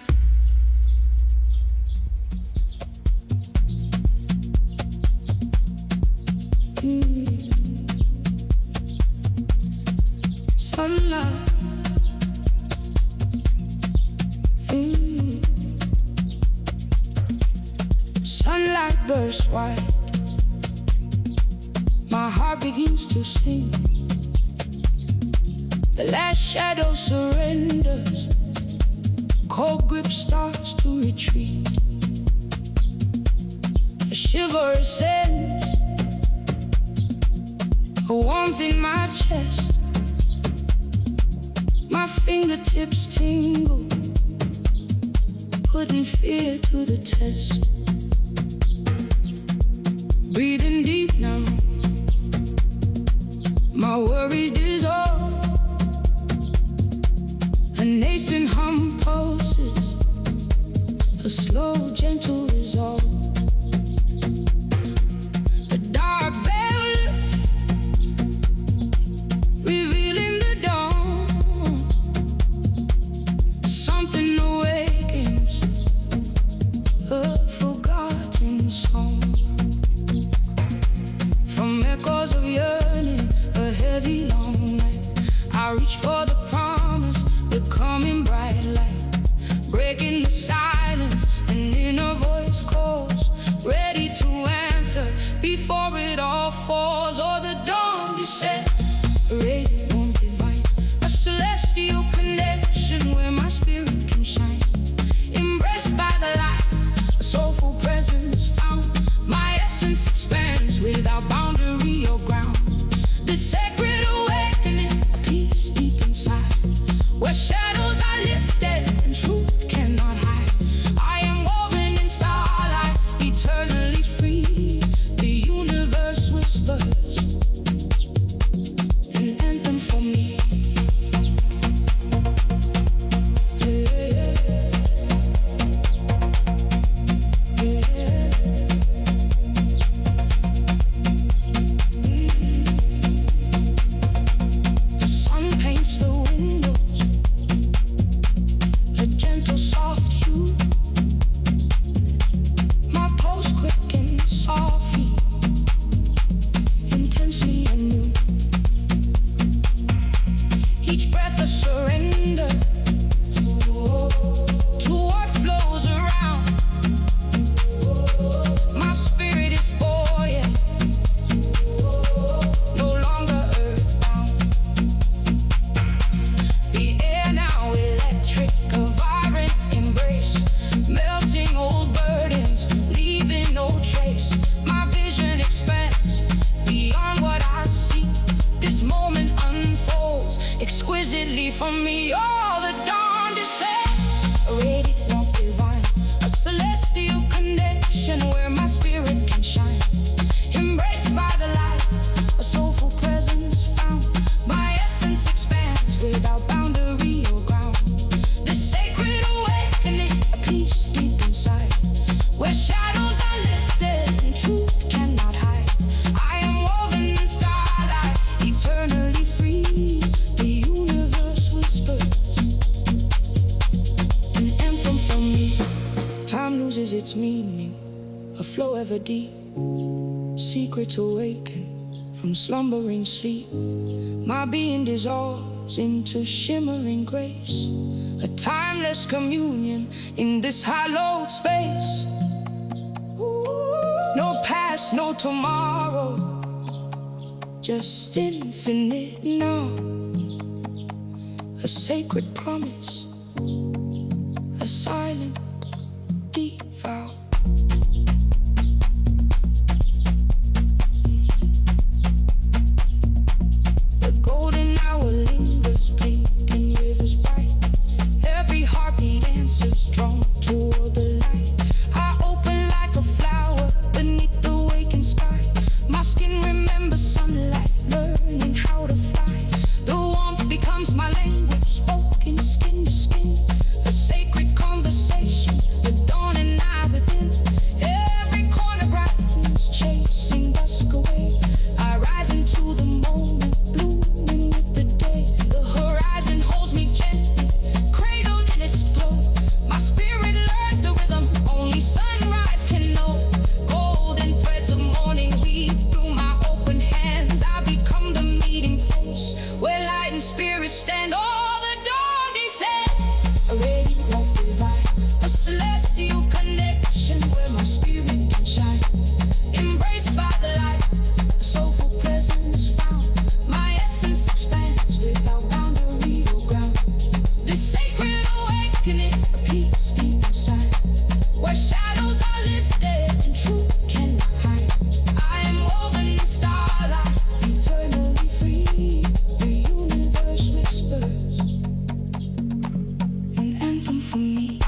sunlight. Sunlight bursts wide. My heart begins to sing. The last shadow surrenders. Cold grip starts to retreat. A shiver ascends, a warmth in my chest. My fingertips tingle, putting fear to the test. Breathing deep now, my worries dissolve. A nascent hum pulses, a slow, gentle resolve. The dark veil lifts, revealing the dawn. Something awakens, a forgotten song. From echoes of yearning, a heavy long night, I reach for the promise, the coming bright light, breaking the silence. An inner voice calls, ready to answer before it all falls or the dawn descends. A radiant warmth divine, a celestial connection where my spirit can shine. Embraced by the light, a soulful presence found. My essence expands without boundary or ground. The sacred awakening, a peace deep inside, where shadows are lifted and truth cannot hide. I am woven in starlight, eternally free. The universe whispers an anthem for me. The sun paints the windows, a gentle soft hue. My pulse quickens softly, intensely anew. Each breath a surrender to what flows around. My spirit is buoyant, no longer earthbound. The air now electric, a vibrant embrace, melting old burdens, leaving no trace. My vision expands beyond what I see. This moment unfolds exquisitely for me. Oh, the dawn descends, a radiant warmth divine, a celestial connection where my spirit can shine. Embraced by the light, a soulful presence found. My essence expands without boundary or ground. The sacred awakening, a peace deep inside, where shadows are lifted and truth cannot hide. I am woven in starlight, eternally free. The universe whispers an anthem for me. Time loses its meaning, a flow ever deep. Secrets awaken from slumbering sleep. My being dissolves into shimmering grace, a timeless communion in this hallowed space. No past, no tomorrow, just infinite now. A sacred promise, a silent, deep vow. The golden hour lingers, blinking rivers bright. Every heartbeat answers, drawn toward the light. I open like a flower beneath the waking sky. My skin remembers sunlight, learning how to fly. The warmth becomes my language, spoken skin to skin. A sacred conversation, the dawn and I within. Every corner brightens, chasing dusk away. I rise into the moment, blooming with the day. The horizon holds me gently, cradled in its glow. My spirit learns the rhythm only sunrise can know. Golden threads of morning weave through my open hands. I become the meeting place where light and spirits stand. Oh, the dawn descends. A radiant love divine, a celestial connection where my spirit can shine. Embraced by the light, a soulful presence found. My essence expands without boundary or ground. This sacred awakening, a peace deep inside, where shadows are lifted and truth cannot hide. I am woven in starlight, eternally free. The universe whispers an anthem for me.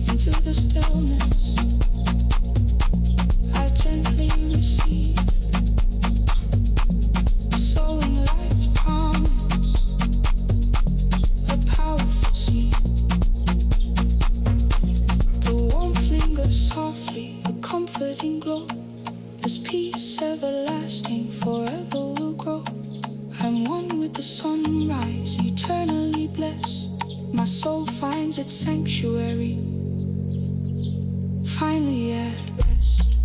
Into the stillness I gently receive, sowing light's promise, a powerful seed. The warmth lingers softly, a comforting glow. This peace everlasting forever will grow. I'm one with the sunrise, eternally blessed. My soul finds its sanctuary, finally at rest.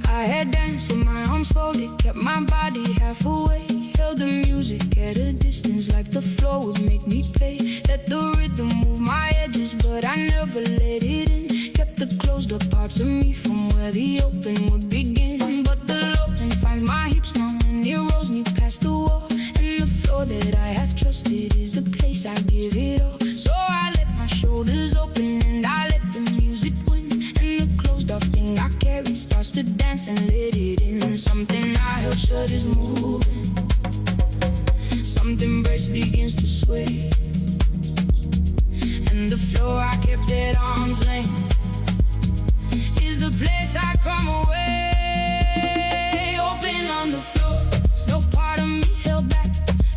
I had danced with my arms folded, kept my body half awake, held the music at a distance like the floor would make me pay. Let the rhythm move my edges, but I never let it in. Kept the closed up parts of me from where the open would begin. But the loading finds my hips now and it rolls me past the wall. And the floor that I have trusted is the place I give it all. So I let my shoulders open and I let the music win. And the closed off thing I carried starts to dance and let it in. Something I held shut is moving, something breaks begins to sway. And the floor I kept at arm's length is the place I come away. Open on the floor, no part of me held back.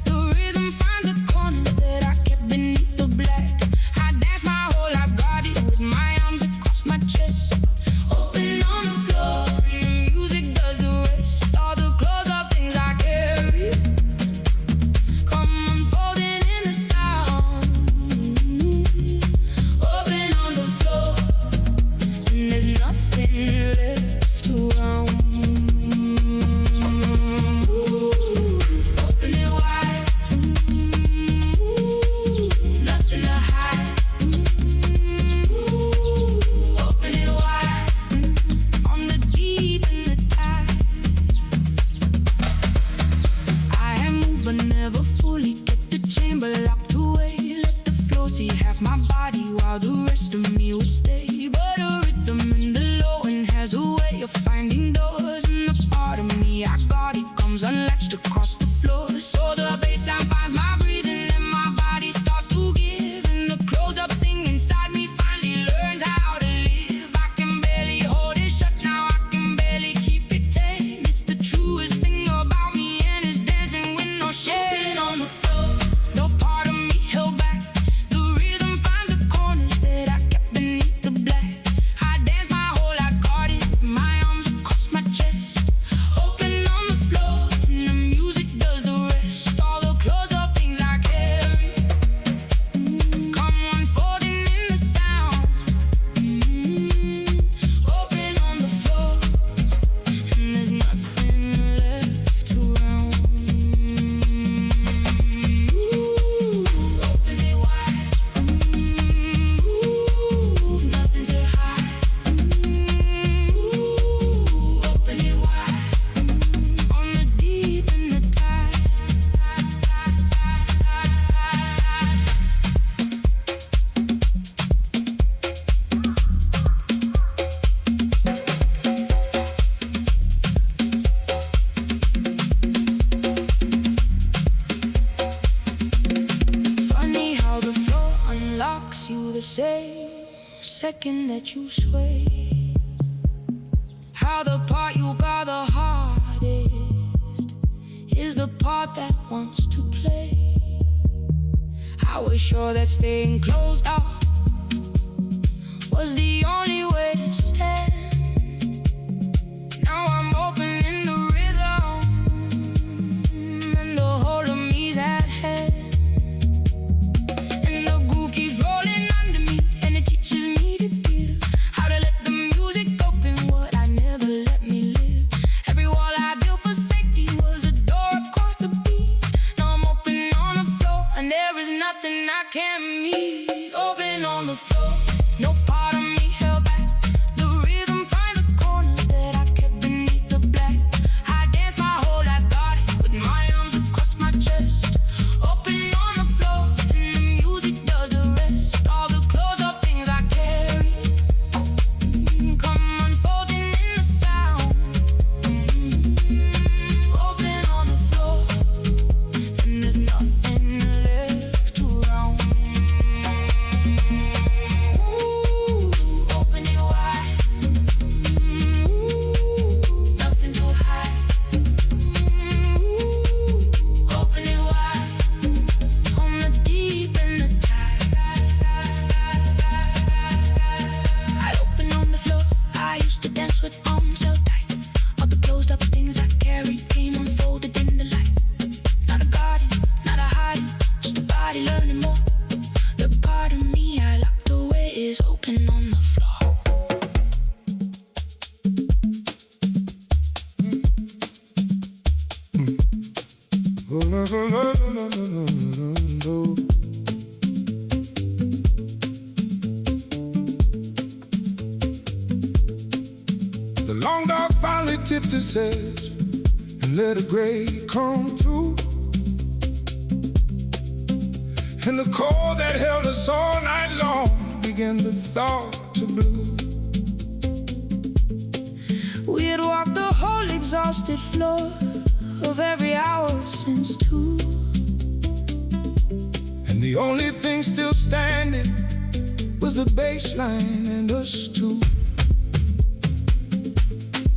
The rhythm finds the corners that I kept beneath the black. I dance my whole life guarded with my arms across my chest. Open on the floor, and the music does the rest. All the clothes of things I carry come unfolding in the sound. Open on the floor, and there's nothing left to round. Ooh, open it wide. Ooh, nothing to hide. Ooh, open it wide. On the deep and the tide, I have moved but never fully kept the chamber locked away. Let the flow see half my body while the rest of me would stay. But a rhythm in the low and has a way of finding doors. And the part of me I got it comes unlatched across the floor. So the bassline finds my breathing and my body starts to give. And the closed up thing inside me finally learns how to live. I can barely hold it shut now, I can barely keep it tame. It's the truest thing about me and it's dancing with no shame. On the floor, no part of me held back. The rhythm finds the corners that I kept beneath the black. I dance my whole life guarded with my arms across my chest. Open on the floor, and the music does the rest. All the clothes of things I carry come unfolding in the sound. Open on the floor, and there's nothing left to round. Ooh, open it wide. Ooh, nothing to hide. Ooh, open it wide. On the deep and the tide. Funny how the floor unlocks you the same second that you sway. How the part you got the hardest is the part that wants to play. I was sure that staying closed off was the only way to stand. Now I'm opening the rhythm, and the whole of me's at hand. And the groove keeps rolling under me, and it teaches me to give, how to let the music open what I never let me live. Every wall I built for safety was a door across the beat. Now I'm open on the floor, and there is nothing I can't meet. Open on the floor, no part of me held back. The rhythm finds the corners that I kept beneath the black. I dance my whole life, got it, with my arms across my chest. Open on the floor, and the music does the rest. All the clothes are things I carry, come unfolding in the sound. Open on the floor, and there's nothing left around. Open it wide, nothing to hide. Open it wide, on the deep and the tide. I open on the floor, I used to dance with arms held tight. All the closed up things I carried came unfolded in the light. Not a garden, not a hiding, just a body learning more. The part of me I locked away is open on the floor. The long dog finally tipped his edge and let a gray come through. And the cold that held us all night long began to thaw to blue. We had walked the whole exhausted floor of every hour since 2. And the only thing still standing was the bass line and us two.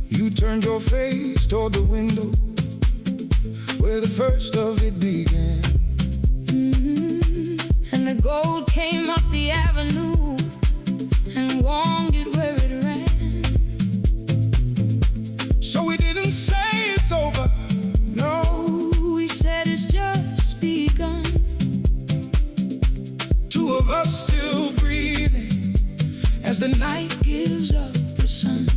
You turned your face toward the window where the first of it began. And the gold came up the avenue and wandered where it ran. So we didn't say it's over, no. We said it's just begun. Two of us still breathing as the night gives up the sun.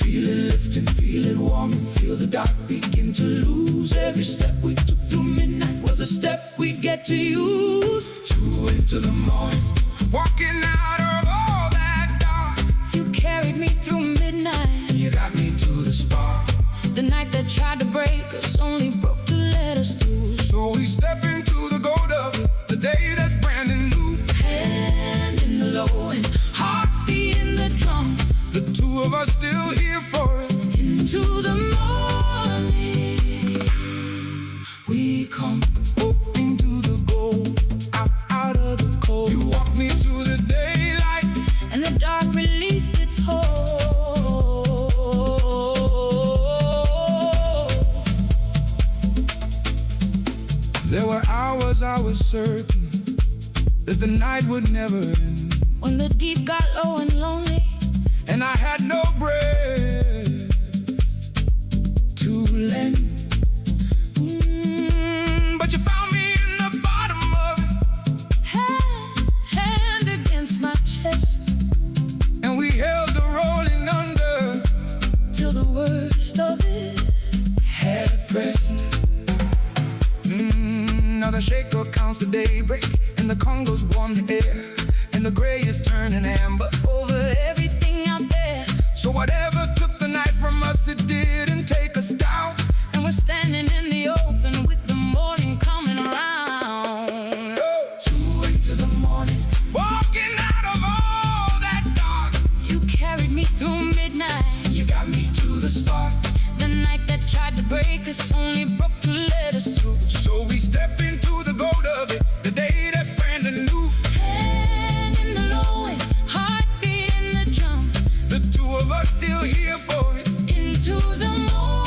Feel it lifting, feel it warming, feel the dark begin to lose. Every step we took through midnight was a step we'd get to use. 2 into the morning, walking out of all that dark. You carried me through midnight. You got me to the spark. The night that tried to break us only broke to let us through. So we step into the gold of it, the day that's brand new. Hand in the low and heartbeat in the drum. The two of us still here for it. Into the morning we come. Hoping to the gold, out of the cold. You walk me to the daylight, And the dark released its hold. There were hours I was certain that the night would never end. When the deep got low and lonely, And I had no breath to lend. But you found me in the bottom of it, hand against my chest, and we held the rolling under till the worst of it had pressed. Now the shaker counts the daybreak, and the congos warm the air, and the gray is turning amber over everything out there. So whatever took the night from us, it didn't take us down. And we're standing in the open with the morning coming around. 2 into the morning, walking out of all that dark. You carried me through midnight. You got me to the spark. The night that tried to break us only broke to let us through. So we step into the gold of it, the day that's brand new. Hand in the low and heartbeat in the drum. The two of us still here for it. Into the morning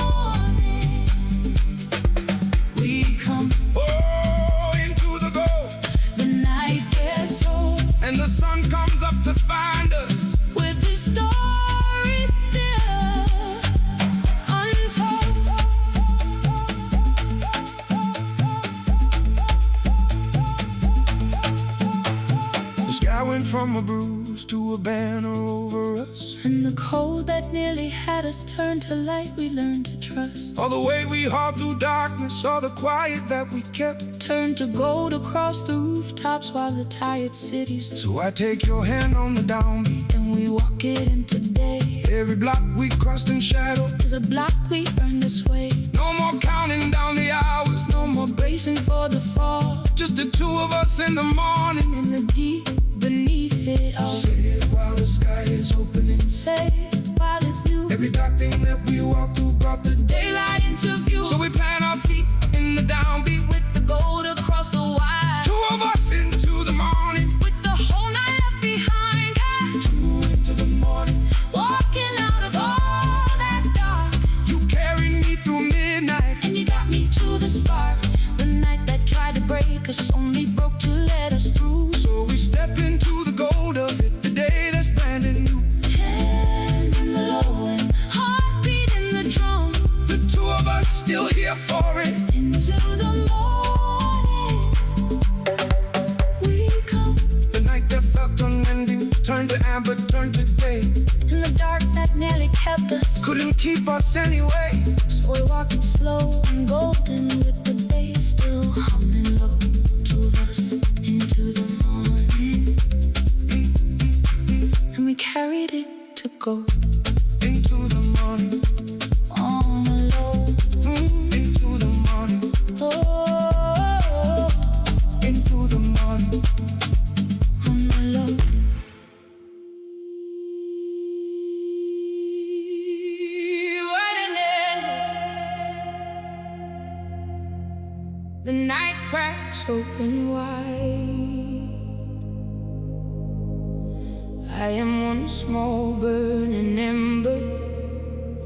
from a bruise to a banner over us. And the cold that nearly had us turned to light we learned to trust. All the way we hauled through darkness, all the quiet that we kept Turned to gold across the rooftops while the tired cities. So I take your hand on the downbeat, And we walk it into day. every block we crossed in shadow Is a block we earned this way. No more counting down the hours, No more bracing for the fall. just the two of us in the morning. In the deep beneath it all. Say it while the sky is opening. Say it while it's new. Every dark thing that we walked through brought the day. Daylight into view. So we plant our feet in the downbeat, With the gold across the wire. two of us into the morning. With the whole night left behind. Two into the morning. Walking out of all that dark. You carried me through midnight. And you got me to the spark. The night that tried to break us only broke to let us through. So we step into the gold of it, the day that's brand new. Hand in the low and heartbeat in the drum. The two of us still here for it. Into the morning we come. The night that felt unending turned to amber, turned to day. In the dark that nearly kept us. Couldn't keep us anyway. So we walked slow and golden with the bass still humming low. Two of us into the morning. And we carried it to go Into the morning, on the low. into the morning, Oh, into the morning. on the low. Wide and endless. The night cracks open wide. I am one small burning ember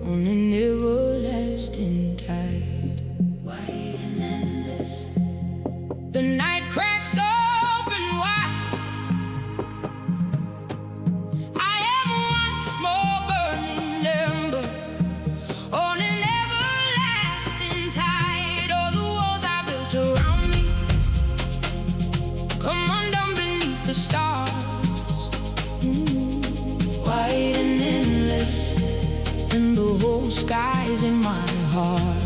on an everlasting tide. Wide and endless. The night cracks open wide. I am one small burning ember on an everlasting tide. All the walls I built around me come undone beneath the stars. Wide and endless, and the whole sky's in my heart.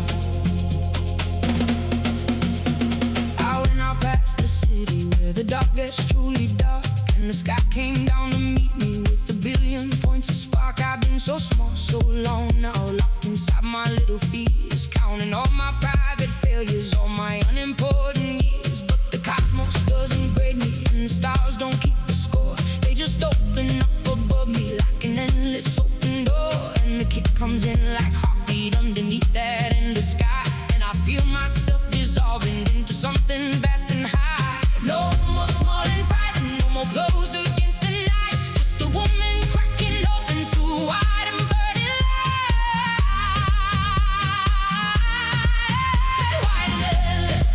Out and out past the city where the dark gets truly dark, and the sky came down to meet me with a billion points of spark. I've been so small, so long now, locked inside my little fears, counting all my private failures, all my unimportant years. But the cosmos doesn't grade me, and the stars don't keep the score. They just open up above me like an endless open door, and the kick comes in like heartbeat underneath that endless sky, and I feel myself dissolving into something vast and high. No more small and frightened, no more closed against the night. Just a woman cracking open to a wide and burning light. Wide and endless,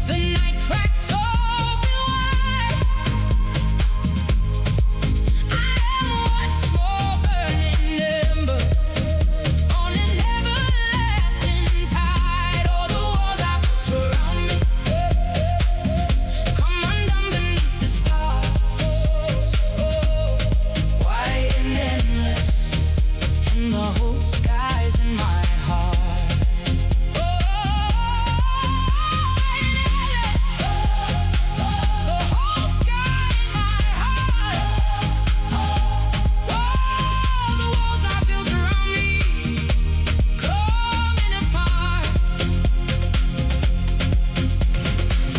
the night cracks open wide. I am one small burning ember on an everlasting tide. All the walls I built around me come undone beneath the stars. Wide and endless, and the whole sky's in my heart. Wide and endless, the whole sky in my heart. The walls I built around me coming apart.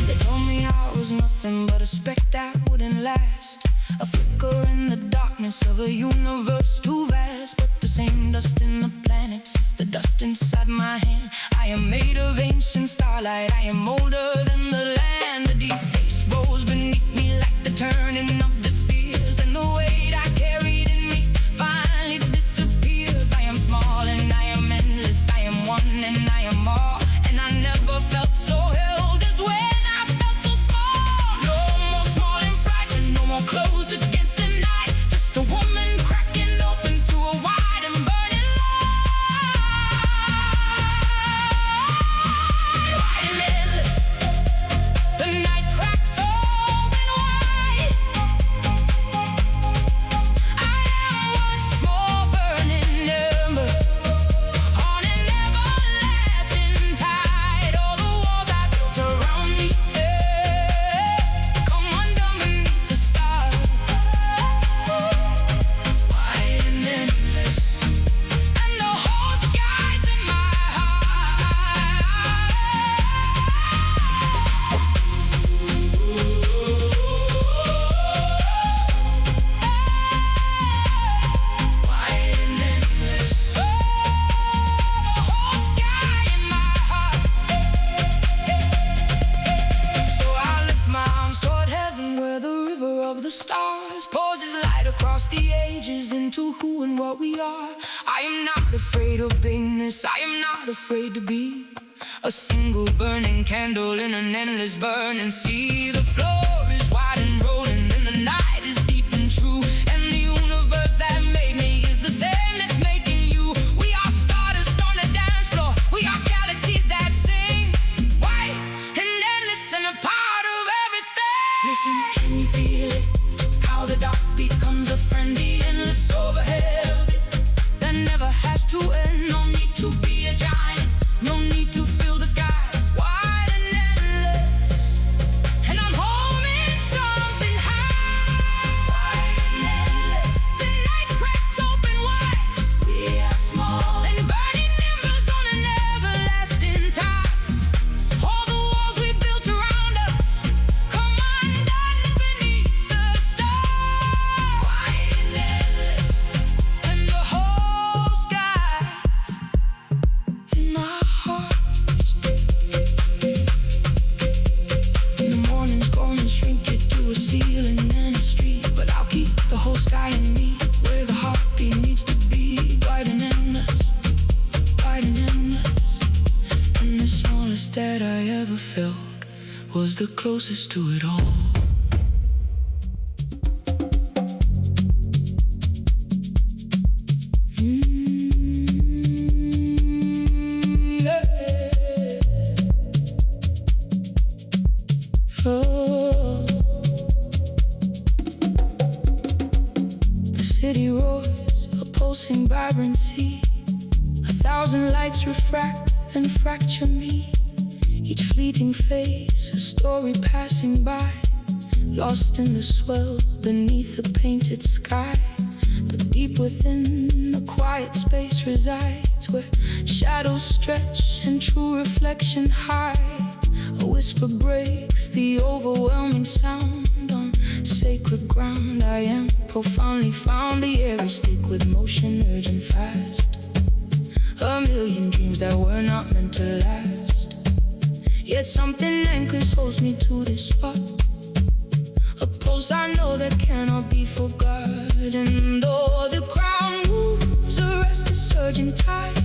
They told me I was nothing but a speck that wouldn't last, a flicker in the darkness of a universe too vast. But the same dust in the planets is the dust inside my hand. I am made of ancient starlight, I am older than the land. The deep bass rolls beneath me like the turning of the spheres, and the weight I carried in me finally disappears. I am small and I am endless, I am one and I am all, and I never felt so held as when I felt so small. No more small and frightened, no more closed against the night. Just a woman cracking open to a wide and burning light. Wide and endless, the night cracks open wide. who and what we are. I am not afraid of bigness, I am not afraid to be a single burning candle in an endless burning sea. The floor is wide and rolling and the night is deep and true, and the universe that made me is the same that's making you. We are stardust on the dance floor, we are galaxies that sing, white and endless and a part of everything. Listen, can you feel it? How the dark becomes a friend, the endless overhead that never has to end. No need to be a giant, no need to fill the sky wide and endless. And I'm home in something high, wide and endless. The night cracks open wide, we are small and burning embers on an everlasting tide. All the walls we built around us come undone beneath the stars, wide and endless. And the whole skies in my heart. In the morning's gonna shrink it to a ceiling and a street, but I'll keep the whole sky in me, where the heartbeat needs to be, wide and endless, wide and endless. And the smallest that I ever felt was the closest to it all. Oh. The city roars, a pulsing vibrancy. 1,000 lights refract and fracture me. Each fleeting phase, a story passing by, lost in the swell beneath the painted sky. But deep within, a quiet space resides, where shadows stretch and true reflection hides. A whisper breaks the overwhelming sound. On sacred ground I am profoundly found. The air is thick with motion, urgent fast. A million dreams that were not meant to last. Yet something anchors, holds me to this spot. A pulse I know that cannot be forgotten. Though the crowd moves, arrest the surging tide,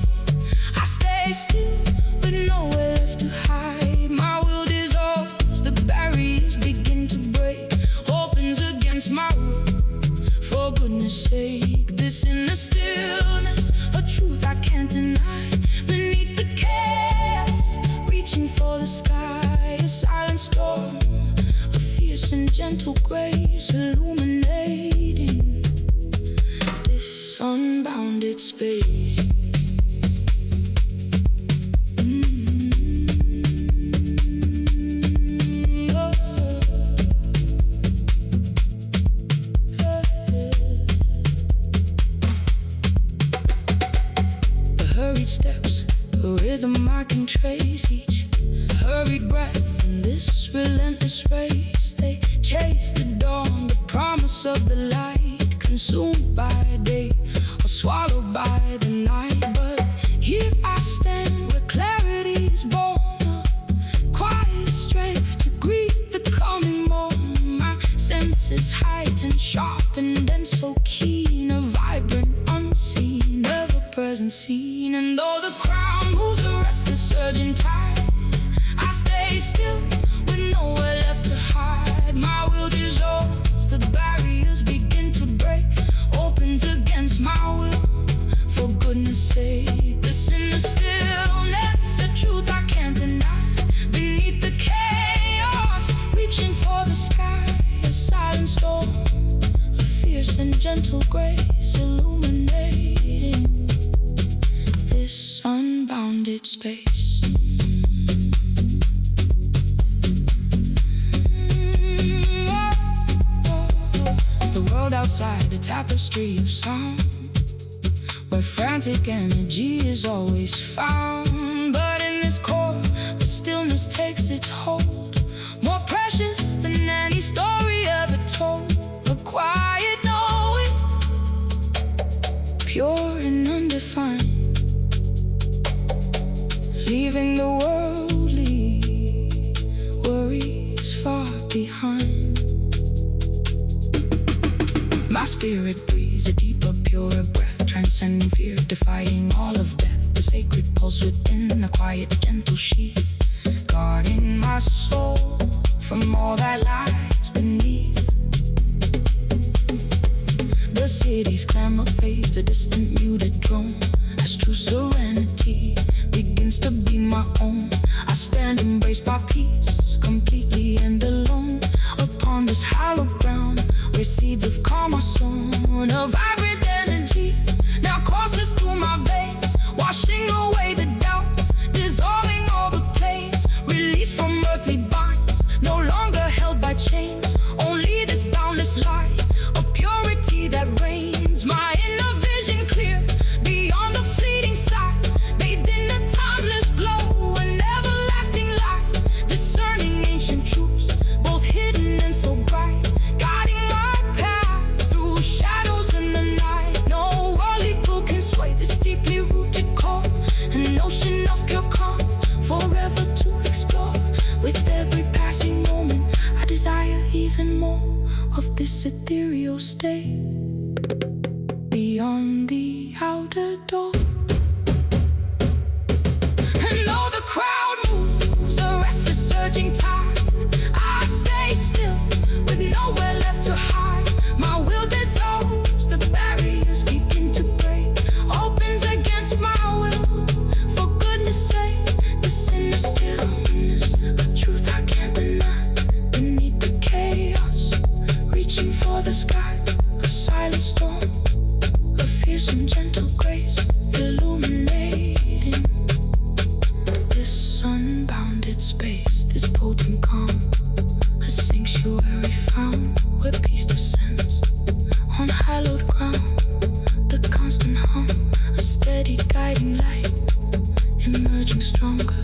I stay still with nowhere left to hide. My will dissolves, the barriers begin to break, opens against my will. For goodness sake, this in the stillness, a truth I can't deny. Beneath the chaos, reaching for the sky, a silent storm, a fierce and gentle grace illuminating this unbounded space. Steps, a rhythm I can trace, each hurried breath in this relentless race. They chase the dawn, the promise of the light, consumed by day or swallowed by the night. But here I stand where clarity is born, a quiet strength to greet the coming morn. My senses heightened, sharpened and so keen, a vibrant unseen, ever-present scene. And though the crowd moves, arrest the surging tide, I stay still with nowhere left to hide. My will dissolves, the barriers begin to break, opens against my will. For goodness sake, this in the stillness, a truth I can't deny. Beneath the chaos, reaching for the sky, a silent storm, a fierce and gentle grace illuminating this unbounded space. The world outside, a tapestry of sound, where frantic energy is always found. But in this core, the stillness takes its hold, more precious than any story ever told. A quiet knowing, pure and undefined, leaving the worldly worries far behind. My spirit breathes a deeper, purer breath, transcending fear, defying all of death. The sacred pulse within, a quiet, gentle sheath, guarding my soul from all that lies beneath. The city's clamor fades, a distant muted drone, as true serenity begins to be my own. I stand embraced by peace, completely and alone, upon this hallowed ground where seeds of calm are sown. A vibrant energy now courses through my veins, washing away the doubts, dissolving all the pains, released from earthly binds, no longer held by chains. Only this boundless light, a purity that reigns. My inner vision clear, beyond the fleeting sight, bathed in a timeless glow, an everlasting light, discerning ancient truths, both hidden and so bright, guiding my path through shadows in the night. No worldly pull can sway this deeply rooted core, an ocean of pure calm, forever to explore. With every passing moment, I desire even more of this ethereal state, beyond the outer door. And though the crowd moves, a restless surging tide, I stay still with nowhere left to hide. My will dissolves, the barriers begin to break, opens against my will. For goodness sake, this in the stillness, a truth I can't deny. Beneath the chaos, reaching for the sky, a silent storm, a fierce and gentle grace, illuminating this unbounded space, this potent calm, a sanctuary found where peace descends on hallowed ground. The constant hum, a steady guiding light, emerging stronger.